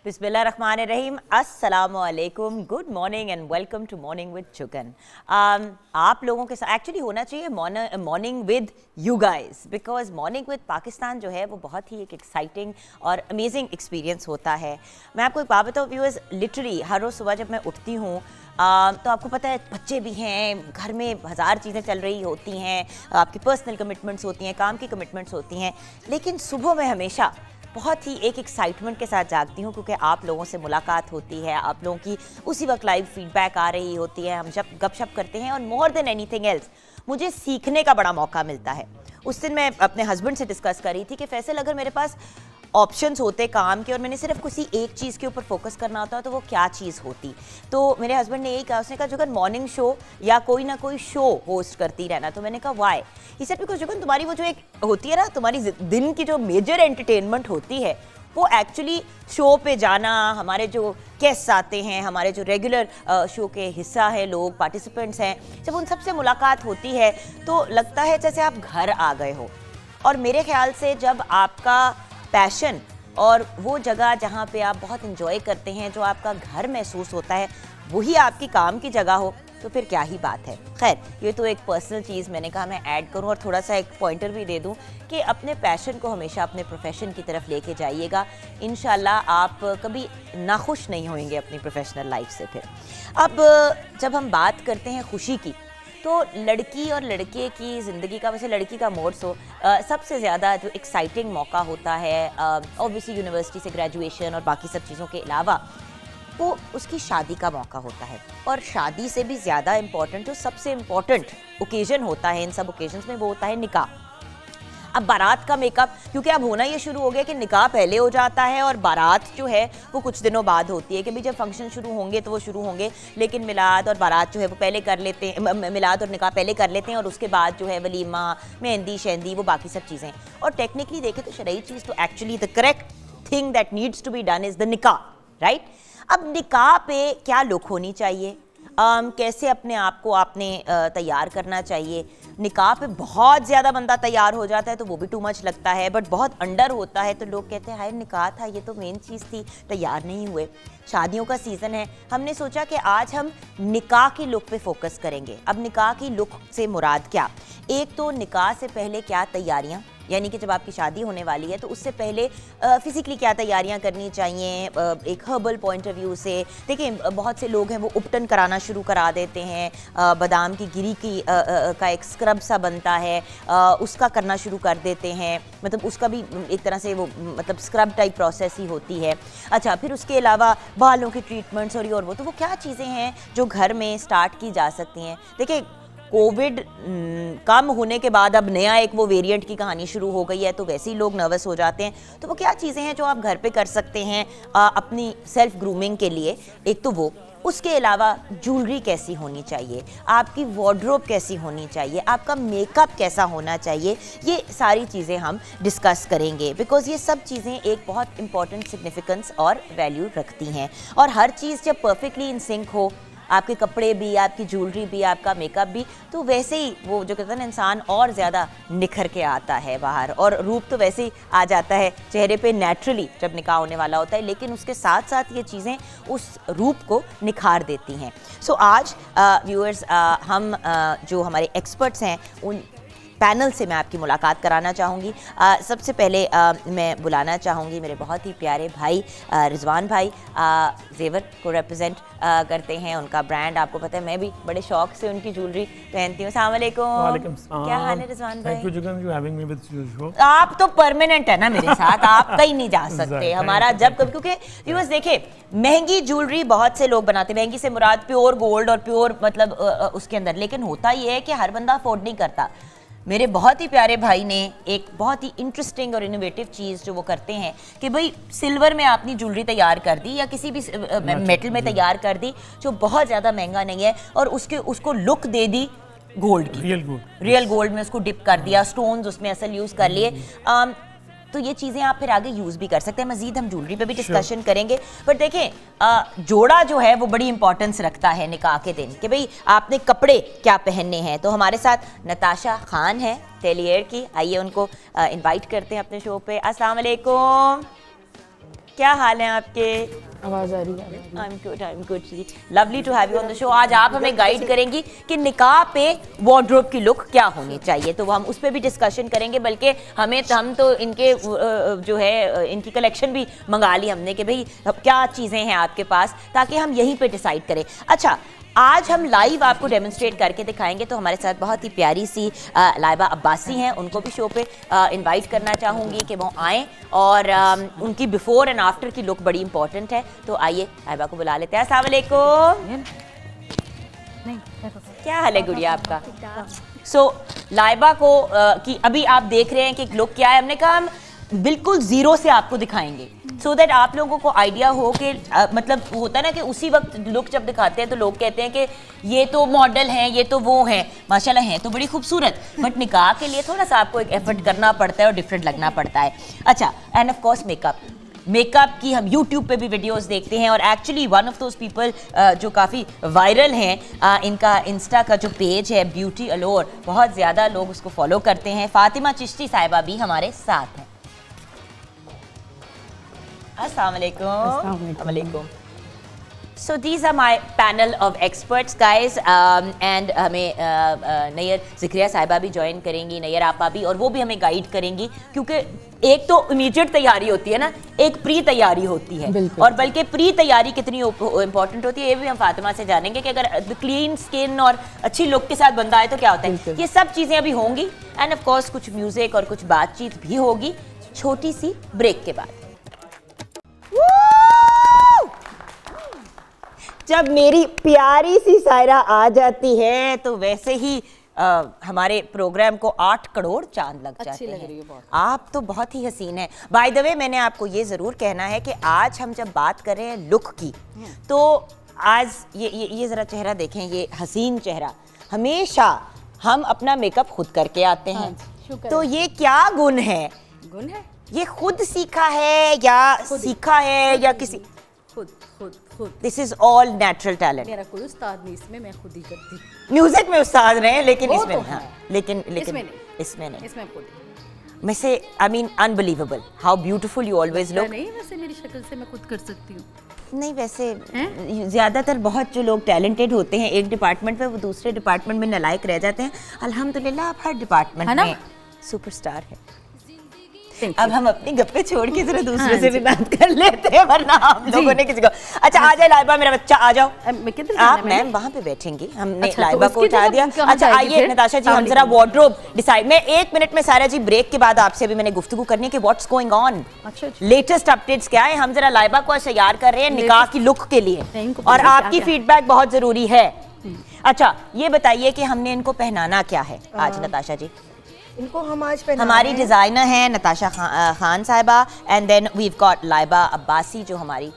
बिस्मिल्लाहिर्रहमानिर्रहीम, अस्सलामुअलैकुम, good morning and welcome to morning with Jugan. आप लोगों के साथ एक्चुअली होना चाहिए morning with you guys, because morning with Pakistan जो है वो बहुत ही एक एक्साइटिंग और अमेजिंग एक्सपीरियंस होता है। मैं आपको एक बात बताऊँ व्यूअर्स, लिटरली हर रोज़ सुबह जब मैं उठती हूँ तो आपको पता है बच्चे भी हैं, घर में हज़ार चीज़ें चल रही होती हैं, आपकी पर्सनल कमिटमेंट्स होती हैं, काम की कमिटमेंट्स होती हैं, लेकिन सुबह में हमेशा बहुत ही एक एक्साइटमेंट के साथ जागती हूँ क्योंकि आप लोगों से मुलाकात होती है, आप लोगों की उसी वक्त लाइव फीडबैक आ रही होती है, हम जब गपशप करते हैं और मोर देन एनीथिंग एल्स मुझे सीखने का बड़ा मौका मिलता है। उस दिन मैं अपने हस्बैंड से डिस्कस कर रही थी कि फैसल अगर मेरे पास ऑप्शंस होते काम के और मैंने सिर्फ किसी एक चीज़ के ऊपर फोकस करना होता तो वो क्या चीज़ होती। तो मेरे हस्बैंड ने यही कहा, उसने कहा जुगन मॉर्निंग शो या कोई ना कोई शो होस्ट करती रहना। तो मैंने कहा वाई? इसे बिकॉज जुगन तुम्हारी वो जो एक होती है ना, तुम्हारी दिन की जो मेजर एंटरटेनमेंट होती है वो एक्चुअली शो पे जाना, हमारे जो गेस्ट्स आते हैं, हमारे जो रेगुलर शो के हिस्सा है लोग, पार्टिसिपेंट्स हैं, जब उन सबसे मुलाकात होती है तो लगता है जैसे आप घर आ गए हो। और मेरे ख्याल से जब आपका पैशन और वो जगह जहाँ पे आप बहुत इंजॉय करते हैं, जो आपका घर महसूस होता है, वही आपकी काम की जगह हो तो फिर क्या ही बात है। खैर, ये तो एक पर्सनल चीज़ मैंने कहा मैं ऐड करूं और थोड़ा सा एक पॉइंटर भी दे दूं कि अपने पैशन को हमेशा अपने प्रोफेशन की तरफ लेके जाइएगा। इंशाल्लाह आप कभी नाखुश नहीं होंगे अपनी प्रोफेशनल लाइफ से। फिर अब जब हम बात करते हैं खुशी की, तो लड़की और लड़के की ज़िंदगी का, वैसे लड़की का मोर सो सबसे ज़्यादा जो एक्साइटिंग मौका होता है ऑब्वियसली यूनिवर्सिटी से ग्रेजुएशन और बाकी सब चीज़ों के अलावा वो उसकी शादी का मौका होता है। और शादी से भी ज़्यादा इम्पॉर्टेंट जो सबसे इम्पॉर्टेंट ओकेज़न होता है इन सब ओकेजन्स में, वो होता है निकाह। अब बारात का मेकअप, क्योंकि अब होना ये शुरू हो गया कि निकाह पहले हो जाता है और बारात जो है वो कुछ दिनों बाद होती है कि भाई जब फंक्शन शुरू होंगे तो वो शुरू होंगे, लेकिन मिलाद और बारात जो है वो पहले कर लेते हैं, मिलाद और निकाह पहले कर लेते हैं और उसके बाद जो है वलीमा, मेहंदी, शहंदी, वो बाकी सब चीज़ें। और टेक्निकली देखें तो शरई चीज़ तो actually the correct thing that needs to be done is the nikah, right. अब निकाह पे क्या लुक होनी चाहिए, कैसे अपने आप को आपने तैयार करना चाहिए। निकाह पे बहुत ज़्यादा बंदा तैयार हो जाता है तो वो भी टू मच लगता है, बट बहुत अंडर होता है तो लोग कहते हैं हाय निकाह था, ये तो मेन चीज़ थी, तैयार नहीं हुए। शादियों का सीज़न है, हमने सोचा कि आज हम निकाह की लुक पे फोकस करेंगे। अब निकाह की लुक से मुराद क्या, एक तो निकाह से पहले क्या तैयारियाँ, यानी कि जब आपकी शादी होने वाली है तो उससे पहले फिज़िकली क्या तैयारियां करनी चाहिए एक हर्बल पॉइंट ऑफ व्यू से। देखिए बहुत से लोग हैं वो उपटन कराना शुरू करा देते हैं, बादाम की गिरी की का एक स्क्रब सा बनता है, उसका करना शुरू कर देते हैं, मतलब उसका भी एक तरह से वो मतलब स्क्रब टाइप प्रोसेस ही होती है। अच्छा, फिर उसके अलावा बालों की ट्रीटमेंट्स और वो, तो वो क्या चीज़ें हैं जो घर में स्टार्ट की जा सकती हैं। देखिए कोविड कम होने के बाद अब नया एक वो वेरिएंट की कहानी शुरू हो गई है तो वैसे ही लोग नर्वस हो जाते हैं, तो वो क्या चीज़ें हैं जो आप घर पे कर सकते हैं अपनी सेल्फ ग्रूमिंग के लिए। एक तो वो, उसके अलावा ज्वेलरी कैसी होनी चाहिए, आपकी वार्डरोब कैसी होनी चाहिए, आपका मेकअप कैसा होना चाहिए, ये सारी चीज़ें हम डिस्कस करेंगे बिकॉज ये सब चीज़ें एक बहुत इंपॉर्टेंट सिग्निफिकेंस और वैल्यू रखती हैं। और हर चीज़ जब परफेक्टली इन सिंक हो, आपके कपड़े भी, आपकी ज्वेलरी भी, आपका मेकअप भी, तो वैसे ही वो जो कहते हैं ना इंसान और ज़्यादा निखर के आता है बाहर, और रूप तो वैसे ही आ जाता है चेहरे पे नेचुरली जब निकाह होने वाला होता है, लेकिन उसके साथ साथ ये चीज़ें उस रूप को निखार देती हैं। सो आज व्यूअर्स हम जो हमारे एक्सपर्ट्स हैं उन पैनल से मैं आपकी मुलाकात कराना चाहूँगी। सबसे पहले मैं बुलाना चाहूँगी मेरे बहुत ही प्यारे भाई रिजवान भाई, जेवर को रिप्रेजेंट करते हैं, उनका ब्रांड आपको पता है, मैं भी बड़े शौक से उनकी ज्वेलरी पहनती हूँ। अस्सलाम वालेकुम, क्या हाल है रिजवान भाई? आप तो परमानेंट है ना मेरे साथ, आप कहीं नहीं जा सकते हमारा जब कभी, क्योंकि व्यूअर्स देखे महंगी ज्वेलरी बहुत से लोग बनाते हैं, महंगी से मुराद प्योर गोल्ड और प्योर मतलब उसके अंदर, लेकिन होता ये है कि हर बंदा अफोर्ड नहीं करता। मेरे बहुत ही प्यारे भाई ने एक बहुत ही इंटरेस्टिंग और इनोवेटिव चीज़ जो वो करते हैं कि भाई सिल्वर में आपने ज्वेलरी तैयार कर दी या किसी भी मेटल में तैयार कर दी जो बहुत ज़्यादा महंगा नहीं है, और उसको लुक दे दी गोल्ड की, रियल गोल्ड में उसको डिप कर दिया, स्टोन्स उसमें असल यूज़ कर लिए। तो ये चीज़ें आप फिर आगे यूज़ भी कर सकते हैं। मजीद हम ज्वेलरी पे भी डिस्कशन करेंगे, पर देखें जोड़ा जो है वो बड़ी इंपॉर्टेंस रखता है निकाह के दिन कि भाई आपने कपड़े क्या पहनने हैं। तो हमारे साथ नताशा खान है टेलियर की, आइए उनको इनवाइट करते हैं अपने शो पे। अस्सलाम वालेकुम, क्या हाल है आपके? आवाज आ रही है? I'm good ji. Lovely to have you on the show। आज आप हमें गाइड करेंगी कि निकाह पे वार्डरोब की लुक क्या होनी चाहिए, तो वो हम उस पर भी डिस्कशन करेंगे। बल्कि हम तो इनके जो है इनकी कलेक्शन भी मंगा ली हमने कि भाई क्या चीज़ें हैं आपके पास, ताकि हम यहीं पे डिसाइड करें। अच्छा, आज हम लाइव आपको डेमोन्स्ट्रेट करके दिखाएंगे, तो हमारे साथ बहुत ही प्यारी सी लाइबा अब्बासी हैं, उनको भी शो पे इनवाइट करना चाहूँगी कि वो आएँ और उनकी बिफोर एंड आफ्टर की लुक बड़ी इंपॉर्टेंट है। तो आइए लाइबा को बुला लेते हैं। अस्सलाम वालेकुम। क्या हाल है गुड़िया आपका? लाइबा को कि अभी आप देख रहे हैं कि लुक क्या है। हमने कहा हम बिल्कुल जीरो से आपको दिखाएंगे सो दैट आप लोगों को आइडिया हो कि मतलब होता है ना कि उसी वक्त लुक जब दिखाते हैं तो लोग कहते हैं कि ये तो मॉडल हैं, ये तो वो हैं, माशाल्लाह हैं तो बड़ी खूबसूरत, बट निकाह के लिए थोड़ा सा आपको एक एफर्ट करना पड़ता है और डिफरेंट लगना पड़ता है। अच्छा, एंड ऑफ कोर्स मेकअप की हम YouTube पे भी वीडियोस देखते हैं, और actually one of those people जो काफ़ी वायरल हैं, इनका इंस्टा का जो पेज है ब्यूटी अलोर, बहुत ज़्यादा लोग उसको फॉलो करते हैं। फातिमा चिश्ती साहिबा भी हमारे साथ हैं। अस्सलाम वालेकुम। So these are my panel of experts guys, and हमें नैयर ज़िक्रिया साहिबा भी ज्वाइन करेंगी, नैयर आपा भी, और वो भी हमें गाइड करेंगी, क्योंकि एक तो इमीडिएट तैयारी होती है ना, एक प्री तैयारी होती है, और बल्कि प्री तैयारी कितनी इंपॉर्टेंट होती है ये भी हम फातिमा से जानेंगे कि अगर क्लीन स्किन और अच्छी लुक के साथ बंदा आए तो क्या होता है। ये सब चीज़ें अभी होंगी, एंड ऑफ कोर्स कुछ म्यूजिक और कुछ बातचीत भी होगी छोटी सी ब्रेक के बाद। जब मेरी प्यारी सी सायरा आ जाती है तो वैसे ही हमारे प्रोग्राम को 8 करोड़ चांद लग जाते हैं। आप तो बहुत ही हसीन है। बाय द वे, मैंने आपको ये ज़रूर कहना है कि आज हम जब बात कर रहे हैं लुक की, तो आज ये ज़रा चेहरा देखें, ये हसीन चेहरा। हमेशा हम अपना मेकअप खुद करके आते हैं, तो ये क्या गुण है? ये खुद सीखा है या सीखा है या किसी? खुद। This is all natural talent. मेरा कोई उस्ताद नहीं इसमें, मैं खुद ही करती हूँ। म्यूजिक में उस्ताद रहे, लेकिन इसमें तो हाँ, लेकिन इसमें खुद। मैं से I mean unbelievable how beautiful you always look. नहीं, वैसे मेरी शक्ल से मैं खुद कर सकती हूँ। नहीं, वैसे ज़्यादातर बहुत जो लोग टैलेंटेड होते हैं एक डिपार्टमेंट में, वो दूसरे डिपार्टमेंट में नालायक रह जाते हैं। अल्हम्दुलिल्लाह आप हर डिपार्टमेंट में सुपरस्टार है। अब हम अपनी गप्पे छोड़ के जरा दूसरे से भी बात कर लेते हैं, वरना हम लोगों ने किसी को। अच्छा, आ जाए लाइबा, मेरा बच्चा आ जाओ। आप मैम वहाँ पे बैठेंगी, हमने लाइबा को उठा दिया। अच्छा आइए नताशा जी, हम जरा वार्डरोब डिसाइड। मैं 1 मिनट में सारा जी ब्रेक के बाद आपसे अभी मैंने गुफ्तगू करनी है कि what's going on, latest updates क्या है। हम जरा लाइबा को तैयार कर रहे हैं निकाह की लुक के लिए, और आपकी फीडबैक बहुत जरूरी है। अच्छा, ये बताइए कि हमने इनको पहनाना क्या है आज नताशा जी? इनको हम आज पहना हमारी डिज़ाइनर है नताशा खान साहिबा, and then we've got Laiba Abbasi जो हमारी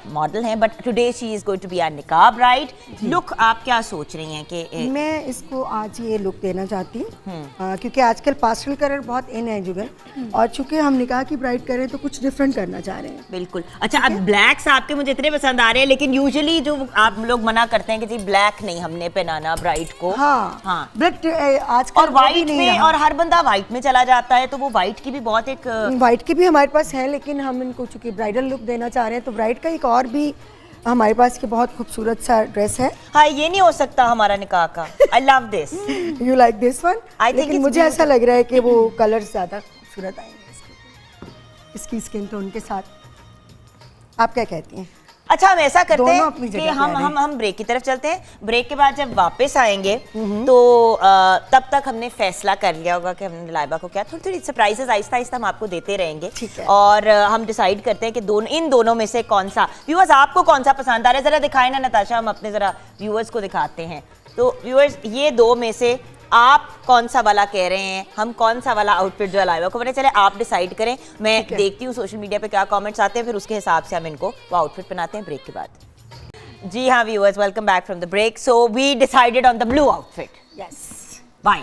मॉडल हैं, but today she is going to be a nikah bride. Look आप क्या सोच रही हैं कि मैं इसको आज ये लुक देना चाहती हूँ, क्योंकि आजकल पास्टल कलर बहुत इन है जुगल, और चूंकि हम निकाह की ब्राइड कर रहे हैं तो कुछ डिफरेंट करना चाह रहे हैं। बिल्कुल। अच्छा, अब ब्लैक्स आपके मुझे इतने पसंद आ रहे हैं, लेकिन यूजुअली जो आप लोग मना करते हैं कि जी ब्लैक नहीं हमने पहनाना ब्राइड को। हाँ, बट आज और वाइट में, और हर बंदा वाइट में चला जाता है, तो वो वाइट की भी बहुत एक वाइट की भी हमारे पास है, लेकिन हम इनको चूंकि ब्राइडल लुक देना चाह रहे हैं तो ब्राइड का एक और भी हमारे पास के बहुत खूबसूरत सा ड्रेस है। हाँ, ये नहीं हो सकता हमारा निकाह का। I love this. You like this one? लेकिन मुझे ऐसा लग रहा है कि वो कलर ज्यादा खूबसूरत आएंगे इसकी स्किन टोन के साथ। आप क्या कहती हैं? अच्छा, हम ऐसा करते हैं कि हम ब्रेक की तरफ चलते हैं। ब्रेक के बाद जब वापस आएंगे तो तब तक हमने फैसला कर लिया होगा कि हमने लाइबा को क्या, थोड़ी थोड़ी सरप्राइजेस आहिस्ता आहिस्ता हम आपको देते रहेंगे, और हम डिसाइड करते हैं कि इन दोनों में से कौन सा, व्यूअर्स आपको कौन सा पसंद आ रहा है जरा दिखाएं ना नताशा, हम अपने जरा व्यूअर्स को दिखाते हैं। तो व्यूअर्स, ये 2 में से आप कौन सा वाला कह रहे हैं, हम कौन सा वाला आउटफिट जो लाइबा को बने, चले आप डिसाइड करें। मैं देखती हूँ सोशल मीडिया पे क्या कमेंट्स आते हैं, फिर उसके हिसाब से हम इनको वो आउटफिट पहनाते हैं ब्रेक के बाद। जी हाँ viewers, welcome back from the break. So we decided on the blue outfit. Yes, why?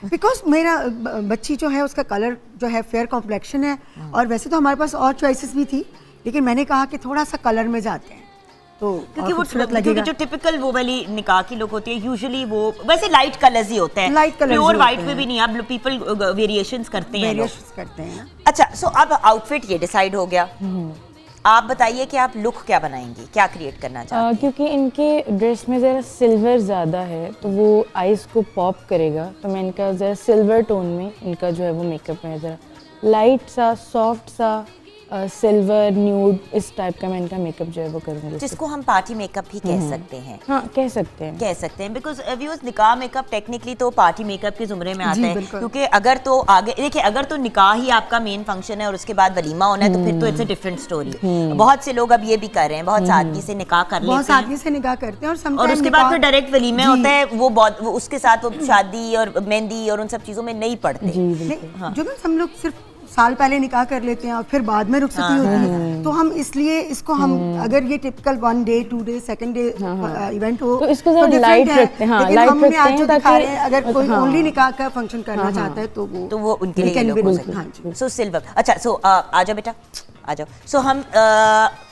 Because मेरा बच्ची जो है उसका कलर जो है फेयर कॉम्प्लेक्शन है, और वैसे तो हमारे पास और चॉइसेस भी थी, लेकिन मैंने कहा कि थोड़ा सा कलर में जाते हैं तो क्योंकि जो टिपिकल वो वाली निकाह की लुक होती है यूजुअली वो वैसे लाइट कलर्स ही होते हैं, लाइट कलर प्योर वाइट में भी नहीं, अब पीपल वेरिएशंस करते हैं। अच्छा, सो अब आउटफिट ये डिसाइड हो गया। आप बताइए कि आप लुक क्या बनाएंगी, क्या क्रिएट करना चाहते हैं? क्योंकि इनके ड्रेस में ज़रा सिल्वर ज़्यादा है तो वो आइज़ को पॉप करेगा, तो मैं इनका ज़रा सिल्वर टोन में इनका जो है वो मेकअप है, ज़रा लाइट सा सॉफ्ट सा सिल्वर न्यूड इस टाइप का मैं इनका मेकअप जो है वो करूँगी, जिसको हम पार्टी मेकअप भी कह सकते हैं। हाँ कह सकते हैं बिकॉज व्यूअर्स निकाह मेकअप टेक्निकली तो पार्टी मेकअप के जुमरे में आता है, क्योंकि अगर तो आगे देखिए, अगर तो निकाह ही आपका मेन फंक्शन है और उसके बाद वलीमा होना है तो फिर तो इट्स अ डिफरेंट स्टोरी। बहुत से लोग अब ये भी कर रहे हैं, बहुत सादगी से निकाह कर लेते हैं, बहुत सादगी से निकाह करते हैं और उसके बाद फिर डायरेक्ट वलीमे होता है, वो उसके साथ वो शादी और मेहंदी और उन सब चीजों में नहीं पड़ते। जो हम लोग सिर्फ साल पहले निकाह कर लेते हैं और फिर बाद में रुखसती होती है, तो हम इसलिए इसको हम अगर ये typical 1 day 2 day second day event हो तो इसको जरा लाइट रखते हैं, लेकिन हमने आज जो दिखा रहे हैं, अगर कोई ओनली निकाह का फंक्शन करना चाहता है तो वो उनके लिए ये लोग हो सकते हैं। सो सिल्वर, अच्छा सो आ जाओ बेटा, आ जाओ। सो हम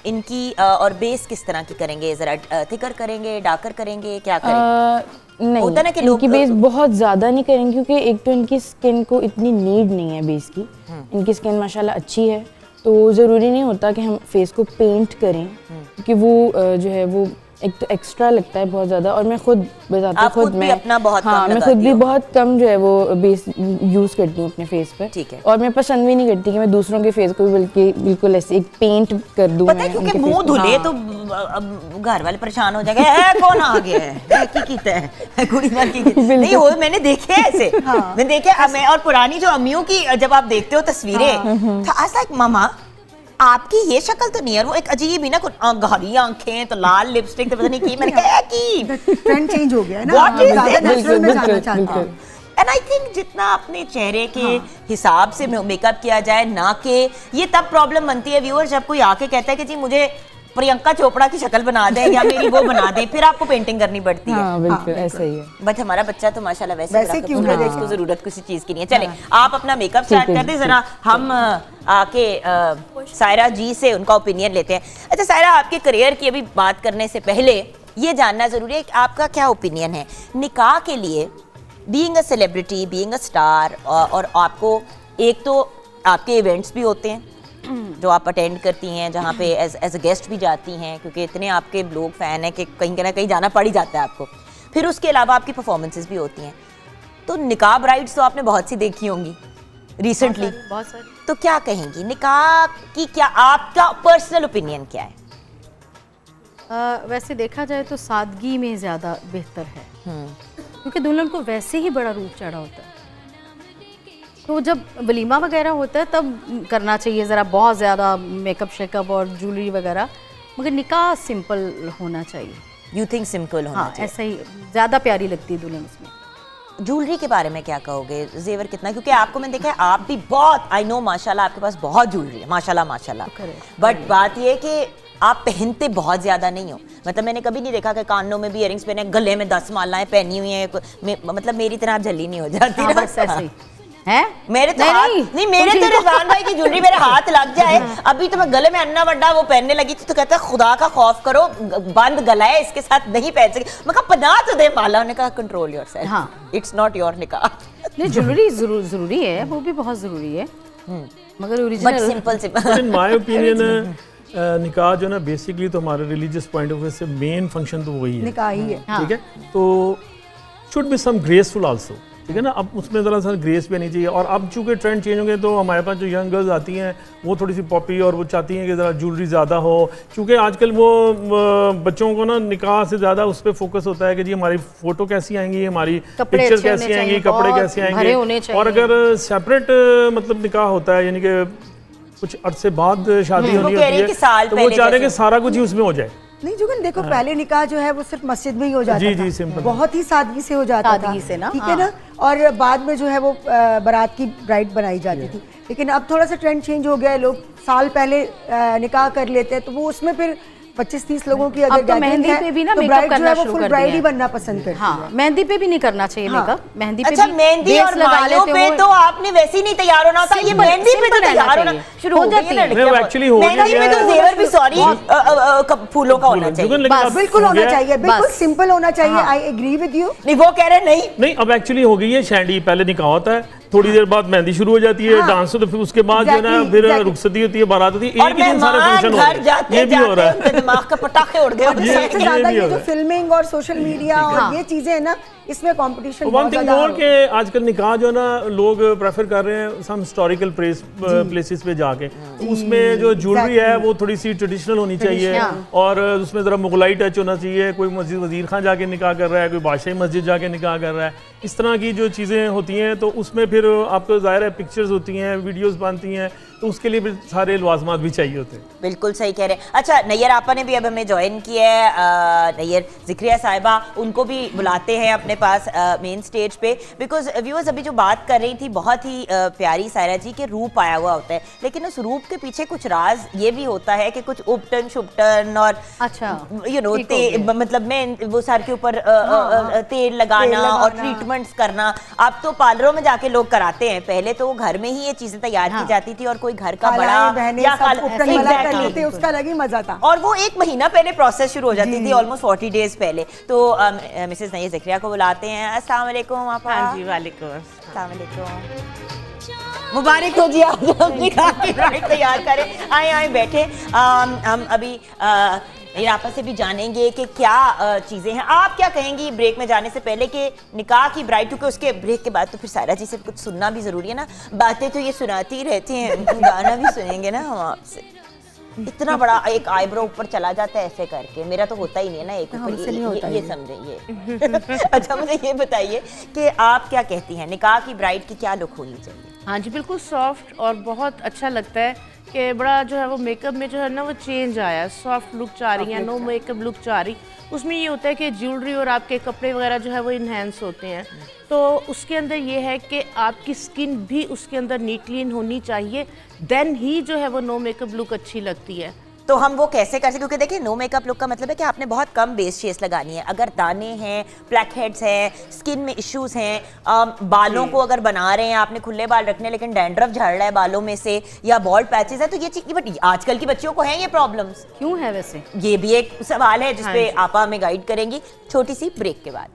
इनकी और बेस किस तरह की करेंगे, जरा थिकर करेंगे, डार्कर करेंगे, क्या करेंगे? नहीं, होता ना कि इनकी बेस बहुत ज़्यादा नहीं करेंगे क्योंकि एक तो इनकी स्किन को इतनी नीड नहीं है बेस की, इनकी स्किन माशाल्लाह अच्छी है, तो ज़रूरी नहीं होता कि हम फेस को पेंट करें, क्योंकि वो जो है वो एक तो एक्स्ट्रा लगता है बहुत ज़्यादा। और मैं खुद बताती हूँ, खुद मैं अपना बहुत हाँ मैं खुद भी बहुत कम जो है वो बेस यूज़ करती हूँ अपने फेस पर, ठीक है। और मैं पसंद भी नहीं करती कि मैं दूसरों के फेस को भी बिल्कुल ऐसे एक पेंट कर दूँ। पता है क्योंकि मुंह धुले तो घर वाले परेशान हो जाएंगे, कौन आ गया है, की कीता है कुड़ी मार की नहीं हो। मैंने देखे ऐसे, मैंने देखे मैं, और पुरानी जो अम्मियों की जब आप देखते हो तस्वीरें, था ऐसा एक मामा आपकी ये शक्ल तो नहीं है, वो एक अजीब ही ना, कुछ गहरी आंखें तो लाल लिपस्टिक तो पता नहीं की, मैंने कहा की ट्रेंड चेंज हो गया है ना, ज़्यादा नेचुरल में जाना चाहते हैं। एंड आई थिंक जितना अपने चेहरे के हिसाब से मेकअप किया जाए ना, कि ये तब प्रॉब्लम बनती है व्यूअर जब कोई आके कहता है कि जी मुझे प्रियंका चोपड़ा की शक्ल बना दे या मेरी वो बना दे, फिर आपको पेंटिंग करनी पड़ती है। हाँ, बिल्कुल ऐसा ही है। बट हमारा बच्चा तो माशाल्लाह वैसे क्यों है, इसको जरूरत किसी चीज की नहीं है। चले आप अपना मेकअप स्टार्ट कर दे, जरा हम आके सायरा जी से उनका ओपिनियन लेते हैं। अच्छा सायरा, आपके करियर की अभी बात करने से पहले ये जानना जरूरी है कि आपका क्या ओपिनियन है निकाह के लिए, being a celebrity, being a star, और आपको एक तो आपके इवेंट्स भी होते हैं जो आप अटेंड करती हैं, जहाँ पे एज अ गेस्ट भी जाती हैं, क्योंकि इतने आपके लोग फैन हैं कि कहीं ना कहीं जाना पड़ ही जाता है आपको। फिर उसके अलावा आपकी परफॉर्मेंसेस भी होती हैं, तो निकाह ब्राइड्स तो आपने बहुत सी देखी होंगी रिसेंटली, बहुत सारी। तो क्या कहेंगी निकाह की, क्या आपका पर्सनल ओपिनियन क्या है? वैसे देखा जाए तो सादगी में ज़्यादा बेहतर है, क्योंकि दुल्हन को वैसे ही बड़ा रूप चढ़ा होता है, तो जब वलीमा वगैरह होता है तब करना चाहिए ज़रा बहुत ज़्यादा मेकअप शेकअप और ज्वेलरी वगैरह, मगर निकाह सिंपल होना चाहिए। यू थिंक सिंपल होना चाहिए? ऐसा ही ज़्यादा प्यारी लगती है दुल्हन उसमें। ज्वेलरी के बारे में क्या कहोगे, जेवर कितना, क्योंकि आपको मैंने देखा है आप भी बहुत, आई नो माशाल्लाह आपके पास बहुत ज्वेलरी है, माशाल्लाह माशाल्लाह, बट बात ये है कि आप पहनते बहुत ज्यादा नहीं हो। मतलब मैंने कभी नहीं देखा कि कानों में भी इयरिंग्स पहने, गले में 10 मालाएं पहनी हुई हैं, मतलब मेरी तरह आप झल्ली नहीं हो जाती ना, बस ऐसे ही है। मेरे तो नहीं मेरे तो रिजवान भाई की ज्वेलरी मेरे हाथ लग जाए, अभी तो मैं गले में अन्ना वड्डा वो पहनने लगी थी, तो कहता है खुदा का खौफ करो, बंद गला है, इसके साथ नहीं पहन सके। मैं कहा पना तो दे माला, उन्होंने कहा कंट्रोल योरसेल्फ, हाँ इट्स नॉट योर निकाह। नहीं ज्वेलरी जरूरी है, वो भी बहुत जरूरी है, मगर original simple. In my opinion nikah जो ना बेसिकली तो हमारे रिलीजियस पॉइंट ऑफ व्यू से मेन फंक्शन तो वही है, निकाह ही है, ठीक है। तो should be some graceful also, ठीक है ना। अब उसमें ज़रा सा ग्रेस भी आनी चाहिए, और अब चूँकि ट्रेंड चेंज हो गए तो हमारे पास जो यंग गर्ल्स आती हैं वो थोड़ी सी पॉपी, और वो चाहती हैं कि ज़रा ज्वेलरी ज़्यादा हो, क्योंकि आजकल वो बच्चों को ना निकाह से ज़्यादा उस पर फोकस होता है कि जी हमारी फ़ोटो कैसी आएंगी, हमारी पिक्चर कैसी आएंगी, कपड़े कैसे आएंगे। और अगर सेपरेट मतलब निकाह होता है, यानी कि कुछ अरसे बाद शादी होनी होती है, तो वो चाह रहे हैं कि सारा कुछ ही उसमें हो जाए। नहीं जुगन देखो, पहले निकाह जो है वो सिर्फ मस्जिद में ही हो जाता था, सिंपल, बहुत ही सादगी से हो जाता था, ठीक है ना, और बाद में जो है वो बारात की ब्राइड बनाई जाती थी। लेकिन अब थोड़ा सा ट्रेंड चेंज हो गया है, लोग साल पहले निकाह कर लेते हैं, तो वो उसमें फिर 25-30 लोगों की अगर तो मेहंदी पे भी ना मेकअप करना शुरू कर ब्राइड ही बनना पसंद करती है। मेहंदी पे भी नहीं करना चाहिए मेकअप, मेहंदी पे अच्छा मेहंदी और मायों पे तो आपने वैसे ही नहीं तैयार होना था, ये मेहंदी पे तो तैयार होना शुरू हो जाती है। एक्चुअली हो मेहंदी पे तो जेवर भी सॉरी फूलों का होना चाहिए, बिल्कुल होना चाहिए, बिल्कुल सिंपल होना चाहिए। I agree with you. नहीं वो कह रहे नहीं, अब एक्चुअली हो गई है शैंडी, पहले निकाह होता है थोड़ी देर बाद मेहंदी शुरू हो जाती है, डांस, तो फिर उसके बाद जो है ना फिर रुखसती होती है, बारात होती है, एक ही दिन सारे फंक्शन हो रहे हैं। ये भी हो रहा है, दिमाग का पटाखे उड़ गए। सबसे ज्यादा ये जो फिल्मिंग और सोशल मीडिया और ये चीजें है ना, इसमें कंपटीशन वन थिंग मोर के आजकल निकाह जो है ना लोग प्रेफर कर रहे हैं सम हिस्टोरिकल प्लेसेस पे जाके, उसमें जो ज्वेलरी है वो थोड़ी सी ट्रेडिशनल होनी चाहिए और उसमें ज़रा मुगलाई टच होना चाहिए। कोई मस्जिद वजीर खान जाके निकाह कर रहा है, कोई बादशाही मस्जिद जाके निकाह कर रहा है, इस तरह की जो चीज़ें होती हैं तो उसमें फिर आपको ज़ाहिर है पिक्चर्स होती हैं, वीडियोस बनती हैं, तो उसके लिए भी सारे लवाजमात भी चाहिए होते हैं। बिल्कुल सही कह रहे हैं। अच्छा, नैयर आपा ने भी अब हमें ज्वाइन किया है, नैयर ज़िक्रिया साहिबा, उनको भी बुलाते हैं अपने पास मेन स्टेज पे, बिकॉज व्यूअर्स अभी जो बात कर रही थी बहुत ही प्यारी सायरा जी के रूप आया हुआ होता है, लेकिन उस रूप के पीछे कुछ राज ये भी होता है कि कुछ उपटन शुपटन और अच्छा यू नो मतलब मैं वो सर के ऊपर तेल लगाना और ट्रीटमेंट्स करना। अब तो पार्लरों में जाके लोग कराते हैं, पहले तो घर में ही ये चीजें तैयार की जाती थी और कोई घर का बड़ा या लेते उसका अलग ही मजा था, और वो 1 महीना पहले प्रोसेस शुरू हो जाती थी, ऑलमोस्ट 40 डेज पहले। तो मिसेस नैयर ज़िक्रिया को बुलाते हैं। अस्सलाम वालेकुम आपा। हाँ जी, वालेकुम अस्सलाम वालेकुम। मुबारक हो जी, आप अपनी की ब्राइड तैयार करें। आए आए बैठे। हम अभी ये आपस से भी जानेंगे कि क्या चीज़ें हैं। आप क्या कहेंगी ब्रेक में जाने से पहले कि निकाह की ब्राइड, क्योंकि उसके ब्रेक के बाद तो फिर सायरा जी से कुछ सुनना भी ज़रूरी है ना, बातें तो ये सुनाती ही रहती हैं, गाना भी सुनेंगे ना हम आपसे। इतना बड़ा एक आईब्रो ऊपर चला जाता है ऐसे करके, मेरा तो होता ही नहीं है ना एक ऊपर, ये समझे ये। अच्छा मुझे ये बताइए कि आप क्या कहती हैं, निकाह की ब्राइड की क्या लुक होनी चाहिए? हाँ जी, बिल्कुल सॉफ्ट और बहुत अच्छा लगता है कि बड़ा जो है वो मेकअप में जो है ना वो चेंज आया, सॉफ्ट लुक चाह रही है, नो मेकअप लुक चाह रही। उसमें ये होता है कि ज्वेलरी और आपके कपड़े वगैरह जो है वो इन्हेंस होते हैं, तो उसके अंदर ये है कि आपकी स्किन भी उसके अंदर नीट क्लीन होनी चाहिए, देन ही जो है वो नो मेकअप लुक अच्छी लगती है। तो हम वो कैसे कर सकते, क्योंकि देखिए नो मेकअप लुक का मतलब है कि आपने बहुत कम बेस शेड्स लगानी है। अगर दाने हैं, ब्लैक हेड्स हैं, स्किन में इश्यूज हैं, बालों को अगर बना रहे हैं, आपने खुले बाल रखने लेकिन डैंड्रफ झड़ रहा है बालों में से या बॉल्ड पैचेस है, तो ये चीज, बट आजकल की बच्चियों को हैं ये प्रॉब्लम्स, क्यों है वैसे? ये भी एक सवाल है जिसपे आपा हमें गाइड करेंगी छोटी सी ब्रेक के बाद।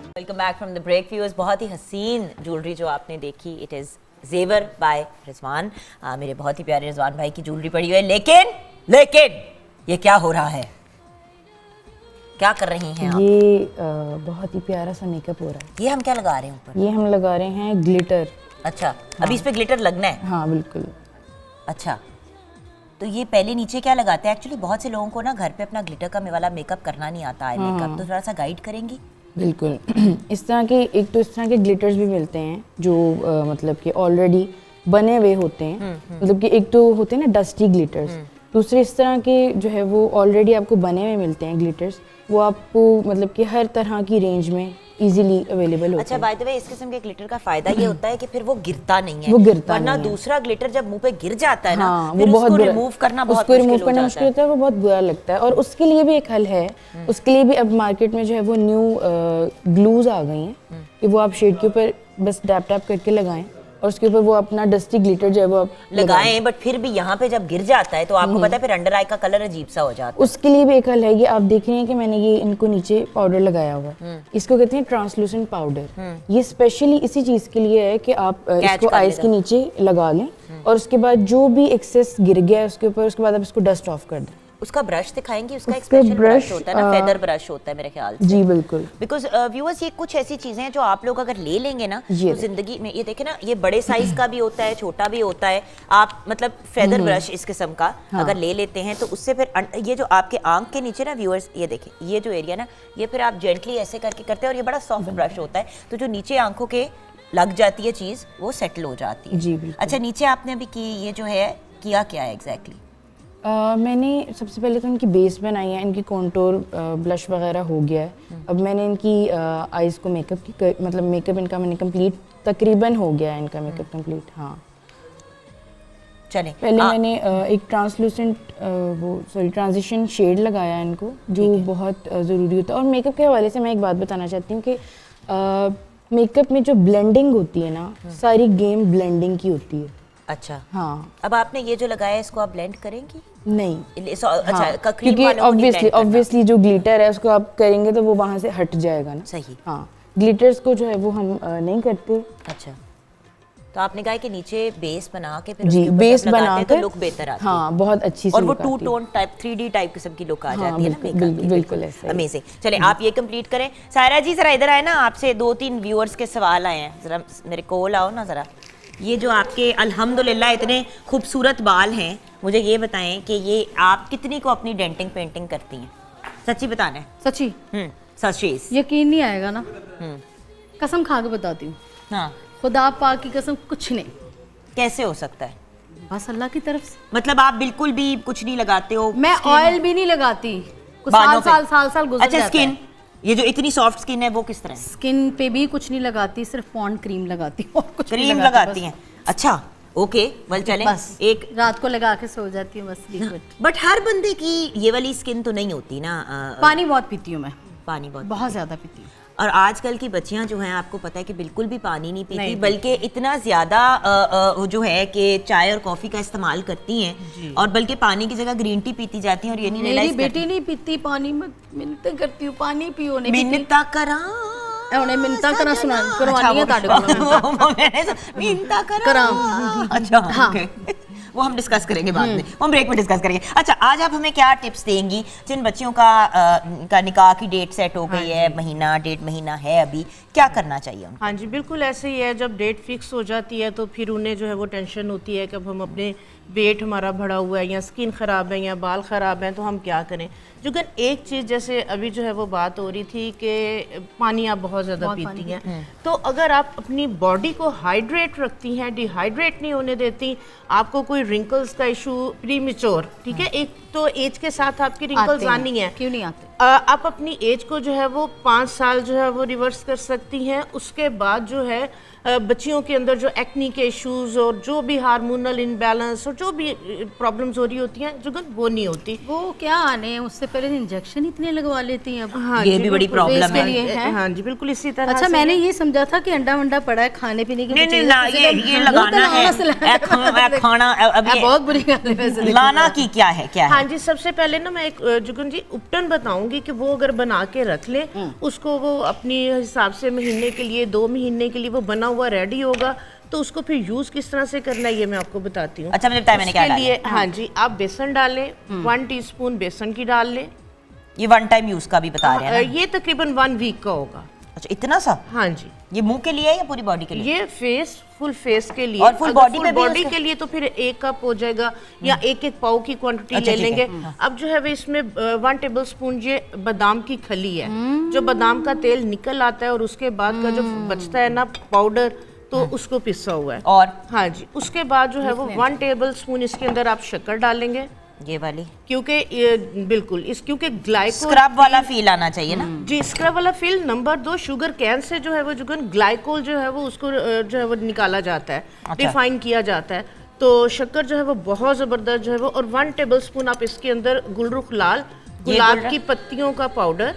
Welcome back from the break viewers. बहुत ही हसीन ज्वेलरी जो आपने देखी, it is Jewar by Rizwan. मेरे बहुत ही प्यारे रिजवान भाई की ज्वेलरी पड़ी हुई है, लेकिन ये क्या हो रहा है, क्या कर रही हैं आप? ये बहुत ही प्यारा सा मेकअप हो रहा है। ये हम क्या लगा रहे हैं ऊपर? ये हम लगा रहे हैं ग्लिटर। अच्छा, अभी इस पे ग्लिटर लगना है? हाँ बिल्कुल। अच्छा, तो ये पहले नीचे क्या लगाते हैं? एक्चुअली बहुत से लोगों को ना घर पे अपना ग्लिटर का वाला मेकअप करना नहीं आता है, मेकअप, तो थोड़ा सा गाइड करेंगी? बिल्कुल। इस तरह के एक तो इस तरह के ग्लिटर्स भी मिलते हैं जो मतलब कि ऑलरेडी बने हुए होते हैं, मतलब कि एक तो होते हैं ना डस्टी ग्लिटर्स, दूसरे इस तरह के जो है वो ऑलरेडी आपको बने हुए मिलते हैं ग्लिटर्स, वो आपको मतलब कि हर तरह की रेंज में इजीली अवेलेबल होता है। अच्छा, बाय द वे इस किस्म के ग्लिटर का फायदा ये होता है कि फिर वो गिरता नहीं है, वो गिरता वरना नहीं है। दूसरा ग्लिटर जब मुंह पे गिर जाता है ना, हाँ, फिर वो बहुत उसको बुरा, रिमूव करना बहुत उसको रिमूव करना मुश्किल मुश्किल होता है, वो बहुत बुरा लगता है। और उसके लिए भी एक हल है, उसके लिए भी अब मार्केट में जो है वो न्यू ग्लूज आ गई हैं कि वो आप शेड के ऊपर बस डैप टैप करके लगाएं और उसके ऊपर वो अपना डस्टी ग्लिटर जो है वो आप लगाएं, बट फिर भी यहाँ पे जब गिर जाता है तो आपको पता है फिर अंडर आई का कलर अजीब सा हो जाता है। उसके लिए भी एक हल है, ये आप देख रहे हैं कि मैंने ये इनको नीचे पाउडर लगाया हुआ है, इसको कहते हैं ट्रांसलूसेंट पाउडर। ये स्पेशली इसी चीज के लिए है कि आप इसको आईज के नीचे लगा लें और उसके बाद जो भी एक्सेस गिर गया है उसके ऊपर, उसके बाद आप इसको डस्ट ऑफ कर दें। उसका ब्रश दिखाएंगी? उसका एक स्पेशल ब्रश होता है ना, फेदर ब्रश होता है मेरे ख्याल से। जी बिल्कुल। बिकॉज व्यूअर्स ये कुछ ऐसी चीजें हैं जो आप लोग अगर ले लेंगे ना ये तो जिंदगी में, ये देखें ना, ये बड़े साइज का भी होता है, छोटा भी होता है, आप मतलब फेदर ब्रश इस किस्म का अगर ले लेते हैं तो उससे फिर ये जो आपके आंख के नीचे ना व्यूअर्स, ये देखें ये जो एरिया ना, ये फिर आप जेंटली ऐसे करके करते हैं और ये बड़ा सॉफ्ट ब्रश होता है, तो जो नीचे आंखों के लग जाती है चीज वो सेटल हो जाती है। जी बिल्कुल। अच्छा, नीचे आपने अभी की ये जो है किया क्या है एग्जैक्टली? मैंने सबसे पहले तो इनकी बेस बनाई है, इनकी कॉन्टोर ब्लश वगैरह हो गया है। अब मैंने इनकी आईज़ को मेकअप की मतलब मेकअप इनका मैंने कंप्लीट तकरीबन हो गया है, इनका मेकअप कंप्लीट। हाँ चलें, पहले मैंने एक ट्रांसलूसेंट ट्रांजिशन शेड लगाया इनको, जो बहुत ज़रूरी होता है। और मेकअप के हवाले से मैं एक बात बताना चाहती हूँ कि मेकअप में जो ब्लेंडिंग होती है ना, सारी गेम ब्लेंडिंग की होती है। अच्छा, हाँ। अब आपने ये जो लगाया है इसको आप ब्लेंड करेंगे? नहीं। अच्छा, हाँ, क्रीम क्योंकि वालों को नहीं blend करना। ऑब्वियसली जो ग्लिटर है उसको आप करेंगे तो वो वहाँ से हट जाएगा ना। सही। हाँ, ग्लिटर्स को जो है वो हम नहीं करते। अच्छा, तो आपने कहा कि नीचे बेस बना के फिर जी, उसके ऊपर बेस जब लगाते बना हैं तो कर लुक बेहतर आती है। हाँ, बहुत अच्छी सी और वो look टू आती है। टोन टाइप 3D टाइप किस्म की लुक आ हाँ, जाती है ना बिल्कुल, makeup की, बिल्कुल ऐसा ही। अमेजिंग। चले आप ये कंप्लीट करें। सायरा जी जरा इधर आए ना, आपसे 2-3 व्यूअर्स के सवाल आए हैं, जरा मेरे कोल आओ ना जरा। ये जो आपके अल्हम्दुलिल्लाह इतने खूबसूरत बाल हैं, मुझे ये बताएं कि ये आप कितनी को अपनी डेंटिंग पेंटिंग करती हैं? सच्ची बताना है। सच्ची सचीज। यकीन नहीं आएगा ना, हम्म, कसम खा के बताती हूँ, हाँ, खुदा पाक की कसम, कुछ नहीं, कैसे हो सकता है? बस अल्लाह की तरफ से। मतलब आप बिल्कुल भी कुछ नहीं लगाते हो? मैं skin- ऑयल भी नहीं लगाती, कुछ बालों साल पे? साल गुजर अच्छा, जाता स्किन, है। ये जो इतनी सॉफ्ट स्किन है वो किस तरह है? स्किन पे भी कुछ नहीं लगाती, सिर्फ पॉन्ड क्रीम लगाती हूँ और कुछ नहीं क्रीम लगाती, लगाती बस। हैं? अच्छा, ओके, वेल चलें। बस एक रात को लगा के सो जाती हूँ बस, लिक्विड। बट हर बंदे की ये वाली स्किन तो नहीं होती ना। पानी बहुत पीती हूँ मैं, पानी बहुत बहुत ज्यादा पीती हूँ। और आजकल की बच्चियां जो हैं आपको पता है कि बिल्कुल भी पानी नहीं पीती, बल्कि इतना ज़्यादा जो है कि चाय और कॉफ़ी का इस्तेमाल करती हैं, और बल्कि पानी की जगह ग्रीन टी पीती जाती हैं और ये नहीं मेरी रियलाइज बेटी नहीं पीती पानी, मैं मिन्नत करती हूँ पानी पियो, नहीं पीती। मिन्नता करा उन्हें मिन्नता करा सुना करवानी है ताड़े को मिन्नता करा। करा। अच्छा, हाँ। ओके, वो हम डिस्कस करेंगे बाद में, वो हम ब्रेक में डिस्कस करेंगे। अच्छा, आज आप हमें क्या टिप्स देंगी जिन बच्चियों का निकाह की डेट सेट हो गई है, महीना 1.5 महीना है अभी, क्या करना चाहिए उनको? हाँ जी, बिल्कुल ऐसे ही है। जब डेट फिक्स हो जाती है तो फिर उन्हें जो है वो टेंशन होती है कि अब हम अपने वेट हमारा बढ़ा हुआ है या स्किन ख़राब है या बाल ख़राब हैं तो हम क्या करें। जुगन एक चीज़ जैसे अभी जो है वो बात हो रही थी कि पानी आप बहुत ज़्यादा पीती हैं, तो अगर आप अपनी बॉडी को हाइड्रेट रखती हैं, डिहाइड्रेट नहीं होने देती, आपको कोई रिंकल्स का इशू प्रीमेच्योर, ठीक है, एक तो एज के साथ आपकी रिंकल्स आनी है, क्यों नहीं आते? आप अपनी एज को जो है वो 5 साल जो है वो रिवर्स कर सकती हैं। उसके बाद जो है बच्चियों के अंदर जो एक्नी के इश्यूज और जो भी हार्मोनल इनबैलेंस और जो भी प्रॉब्लम्स हो रही होती हैं जुगन, वो नहीं होती। वो क्या आने हैं, उससे पहले इंजेक्शन इतने लगवा लेती हैं अब। हाँ ये जी, भी बड़ी बिल्कुल, प्रॉब्लम इसके लिए है। हाँ जी, बिल्कुल इसी तरह अच्छा, से मैंने ये समझा था कि अंडा वंडा पड़ा है खाने पीने की नहीं चीज़ें, ना, किसी ये ने लगाना मुंह है, तो लाना खाना अब ये बहुत बुरी बात है वैसे। लाना की क्या है, क्या हाँ है? जी, सबसे पहले ना मैं एक जुगन जी उपटन बताऊंगी कि वो अगर बना के रख लें, उसको वो अपनी हिसाब से महीने के लिए 2 महीने के लिए वो बना हुआ रेडी होगा, तो उसको फिर यूज किस तरह से करना है ये मैं आपको बताती हूँ। अच्छा, मुझे बताया मैंने क्या उसके डाला लिए हाँ जी, आप बेसन डालें, 1 टीस्पून बेसन की डाल लें। ये 1 टाइम यूज का भी बता रहे हैं ना? ये तकरीबन 1 वीक का होगा। अच्छा, इतना सा? हाँ जी, ये मुंह के लिए है या पूरी बॉडी के लिए? ये फेस, फुल फेस के लिए, और full अगर body full पे भी body उसका- के लिए तो फिर 1 कप हो जाएगा या 1-1 पाव की क्वांटिटी अच्छा, ले ठीक है। लेंगे। अब जो है वो इसमें 1 टेबल स्पून ये बादाम की खली है, जो बादाम का तेल निकल आता है और उसके बाद का जो बचता है ना पाउडर, तो उसको पिसा हुआ है। और हाँ जी, उसके बाद जो है वो 1 टेबल स्पून इसके अंदर आप शक्कर डालेंगे, ये वाली क्योंकि ये बिल्कुल इस क्योंकि ग्लाइकोल स्क्रब वाला फील आना चाहिए ना? जी, स्क्रब वाला feel. Number 2, sugar can say जो है वो जुगन ग्लाइकोल जो है वो उसको जो है वो निकाला जाता है, रिफाइन किया जाता है। तो शक्कर जो है वो बहुत ज़बरदस्त जो है वो, और 1 टेबल स्पून आप इसके अंदर गुलरुख लाल गुलाब की पत्तियों का पाउडर,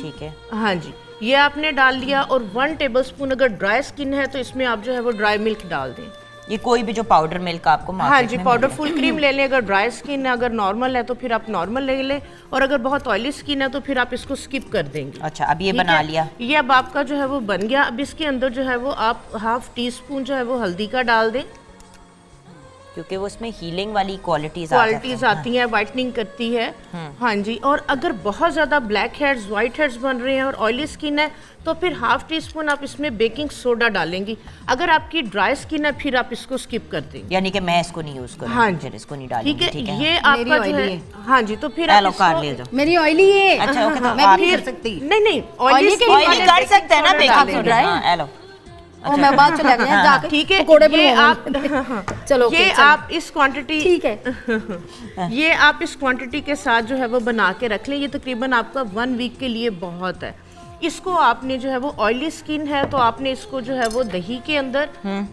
ठीक है। हाँ जी, ये आपने डाल लिया। और 1 टेबल स्पून अगर ड्राई स्किन है तो इसमें आप जो है वो ड्राई मिल्क डाल दें। ये कोई भी जो पाउडर मिल्क आपको हाँ मार्केट जी, में पाउडर मिले। फुल क्रीम ले लें अगर ड्राई स्किन है, अगर नॉर्मल है तो फिर आप नॉर्मल ले लें, और अगर बहुत ऑयली स्किन है तो फिर आप इसको स्किप कर देंगे। अच्छा, अब ये ठीक बना है? लिया। ये अब आपका जो है वो बन गया। अब इसके अंदर जो है वो आप 1/2 टीस्पून जो है वो हल्दी का डाल दें, क्योंकि वो उसमें हीलिंग वाली क्वालिटीज आती हैं, वाइटनिंग करती है। हाँ जी, और अगर बहुत ज़्यादा ब्लैक हेड्स, वाइट हेड्स बन रहे हैं और ऑयली स्किन है तो फिर 1/2 टीस्पून आप इसमें बेकिंग सोडा डालेंगी। अगर आपकी ड्राई स्किन है फिर आप इसको स्किप कर देंगे। यानी कि मैं इसको नहीं यूज करूँ? हाँ फिर इसको नहीं डालूंगी, ठीक है, ठीक है। ये आपका जो oily है, है। हाँ जी, तो फिर एलो कार ले जाओ। मेरी ऑयली है। अच्छा, ओके, तो मैं आप भी नहीं फिर- कर सकती। नहीं ऑयली के ऑयली वाले कर baking सकते हैं ना soda बेकिंग डालेंगे। सोडा? हाँ, एलो। और मैं बाद चला गया जाके ठीक है, पकोड़े ये बनवाऊंगी। आप चलो ये आप इस क्वांटिटी, ठीक है। ये आप इस क्वांटिटी के साथ जो है वो बना के रख लें। ये तकरीबन आपका 1 वीक के लिए बहुत है। इसको आपने जो है वो ऑयली स्किन है तो आपने इसको जो है वो दही के अंदर,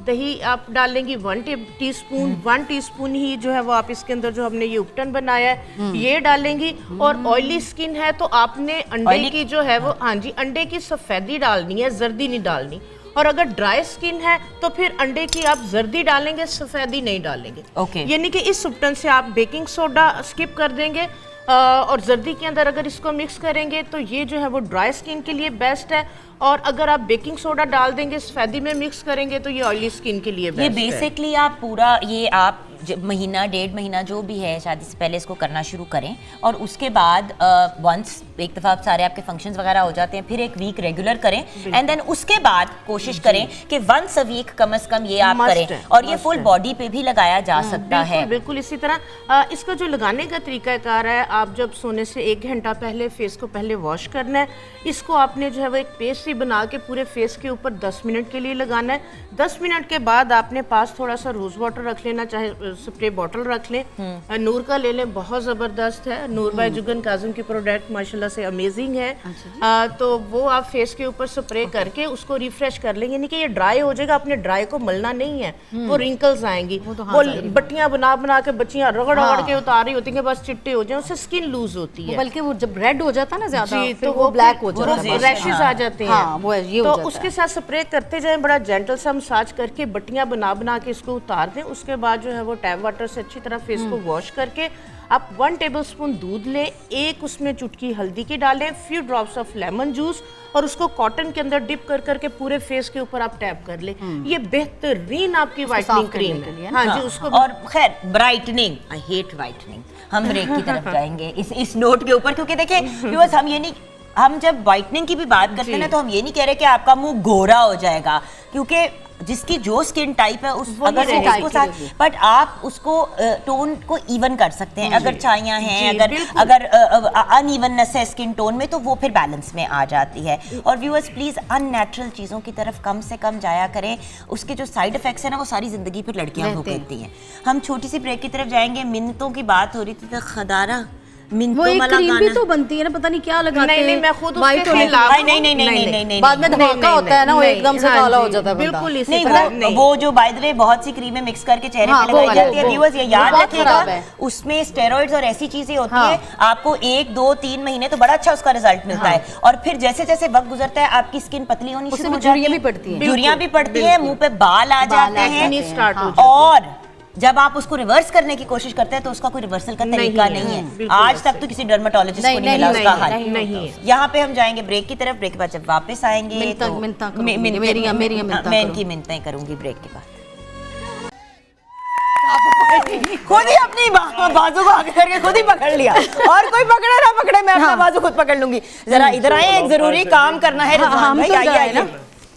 दही आप डालेंगी 1 टीस्पून, 1 टीस्पून ही जो है वो आप इसके अंदर जो हमने ये उपटन बनाया है ये डालेंगी। और ऑयली स्किन है तो आपने अंडे की जो है वो, हाँ जी, अंडे की सफ़ेदी डालनी है, जर्दी नहीं डालनी। और अगर ड्राई स्किन है तो फिर अंडे की आप जर्दी डालेंगे, सफ़ेदी नहीं डालेंगे। ओके। यानी कि इस उपटन से आप बेकिंग सोडा स्किप कर देंगे, और जर्दी के अंदर अगर इसको मिक्स करेंगे तो ये जो है वो ड्राई स्किन के लिए बेस्ट है। और अगर आप बेकिंग सोडा डाल देंगे सफेदी में मिक्स करेंगे तो ये ऑयली स्किन के लिए ये बेस्ट है। बेसिकली आप पूरा ये आप महीना 1.5 महीना जो भी है शादी से पहले इसको करना शुरू करें और उसके बाद वंस एक दफ़ा सारे आपके फंक्शंस वगैरह हो जाते हैं, फिर एक वीक रेगुलर करें एंड देन उसके बाद कोशिश करें कि वंस अ वीक कम से कम ये आप करें और ये फुल बॉडी पे भी लगाया जा सकता है। बिल्कुल इसी तरह इसका जो लगाने का तरीकाकार है, आप जब सोने से 1 घंटा पहले फेस को पहले वॉश करना है। इसको आपने जो है वो एक पेस्ट सी बना के पूरे फेस के ऊपर 10 मिनट के लिए लगाना है। 10 मिनट के बाद आपने पास थोड़ा सा रोज वाटर रख लेना, चाहे स्प्रे बॉटल रख लें, नूर का ले लें, बहुत ज़बरदस्त है। नूर बाय जुगन काज़म की प्रोडक्ट माशाल्लाह से अमेजिंग है। तो वो आप फेस के ऊपर स्प्रे करके उसको रिफ्रेश कर लेंगे, यानी कि ये ड्राई हो जाएगा। आपने ड्राई को मलना नहीं है, वो रिंकल्स आएंगी, वो बट्टियां बना बना के बच्चियां रगड़ रगड़ के उतार रही होती हैं, बस चिट्टे हो जाए, उससे स्किन लूज होती है। बल्कि वो जब रेड हो जाता है ना ज्यादा, तो वो ब्लैक हो जाता है, रैशेस आ जाते हैं। हाँ, वो ये हो तो जाता है। उसके साथ स्प्रे करते जाएं, बड़ा जेंटल सा मसाज करके बट्टियां बना बना के इसको उतार दें। उसके बाद जो है वो टैप वाटर से अच्छी तरह फेस को वॉश करके आप 1 टेबलस्पून दूध लें, एक उसमें चुटकी हल्दी की डालें, few drops of lemon juice और उसको कॉटन के अंदर डिप कर करके पूरे फेस के ऊपर आप टैप कर लें। ये बेहतरीन आपकी वाइटनिंग क्रीम है। हाँ जी, उसको और खैर ब्राइटनिंग, आई हेट वाइटनिंग। हम ब्रेक की तरफ जाएंगे इस नोट के ऊपर, क्योंकि देखिए व्यूअर्स, हम ये नहीं, हम जब वाइटनिंग की भी बात करते हैं ना तो हम ये नहीं कह रहे कि आपका मुंह गोरा हो जाएगा, क्योंकि जिसकी जो स्किन टाइप है उस अगर वो उसको साथ, बट आप उसको टोन को इवन कर सकते हैं। अगर छाइयाँ हैं, अगर अनइवननेस है स्किन टोन में, तो वो फिर बैलेंस में आ जाती है। और व्यूअर्स प्लीज अननेचुरल चीज़ों की तरफ कम से कम जाया करें। उसके जो साइड इफेक्ट्स है ना वो सारी जिंदगी फिर लड़कियां भुगतती हैं। हम छोटी सी ब्रेक की तरफ जाएंगे। मिन्नतों की बात हो रही थी तो खदारा वो एक क्रीम भी तो बनती है ना, पता नहीं क्या लगाते हैं। नहीं, मैं खुद वाइट उसके खिलाफ हूं। नहीं, बाद में धमाका होता है ना, वो एकदम से काला हो जाता है। बिल्कुल इसी नहीं, तरह वो जो बाय द वे बहुत सी क्रीमें मिक्स करके चेहरे पे लगाई जाती है। व्यूअर्स ये याद रखिएगा, उसमें स्टेरॉइड्स और ऐसी चीजें होती है, आपको 1, 2, 3 महीने तो बड़ा अच्छा उसका रिजल्ट मिलता है, और फिर जैसे जैसे वक्त गुजरता है आपकी स्किन पतली होनी शुरू हो जाती है, झुर्रियां भी पड़ती है, मुंह पे बाल आ जाते हैं, और जब आप उसको रिवर्स करने की कोशिश करते हैं तो उसका कोई रिवर्सल का तरीका नहीं है। आज तक तो किसी डर्मेटोलॉजिस्ट को नहीं मिला उसका हल। यहाँ पे हम जाएंगे ब्रेक की तरफ। ब्रेक के बाद जब वापस आएंगे मैं इनकी मिन्नतें करूंगी ब्रेक के बाद। खुद ही अपनी बाजू को आगे करके खुद ही पकड़ लिया, और कोई पकड़े ना पकड़े, मैं अपना बाजू खुद पकड़ लूंगी। जरा इधर आए, एक जरूरी काम करना है। रिजवान भाई आइए।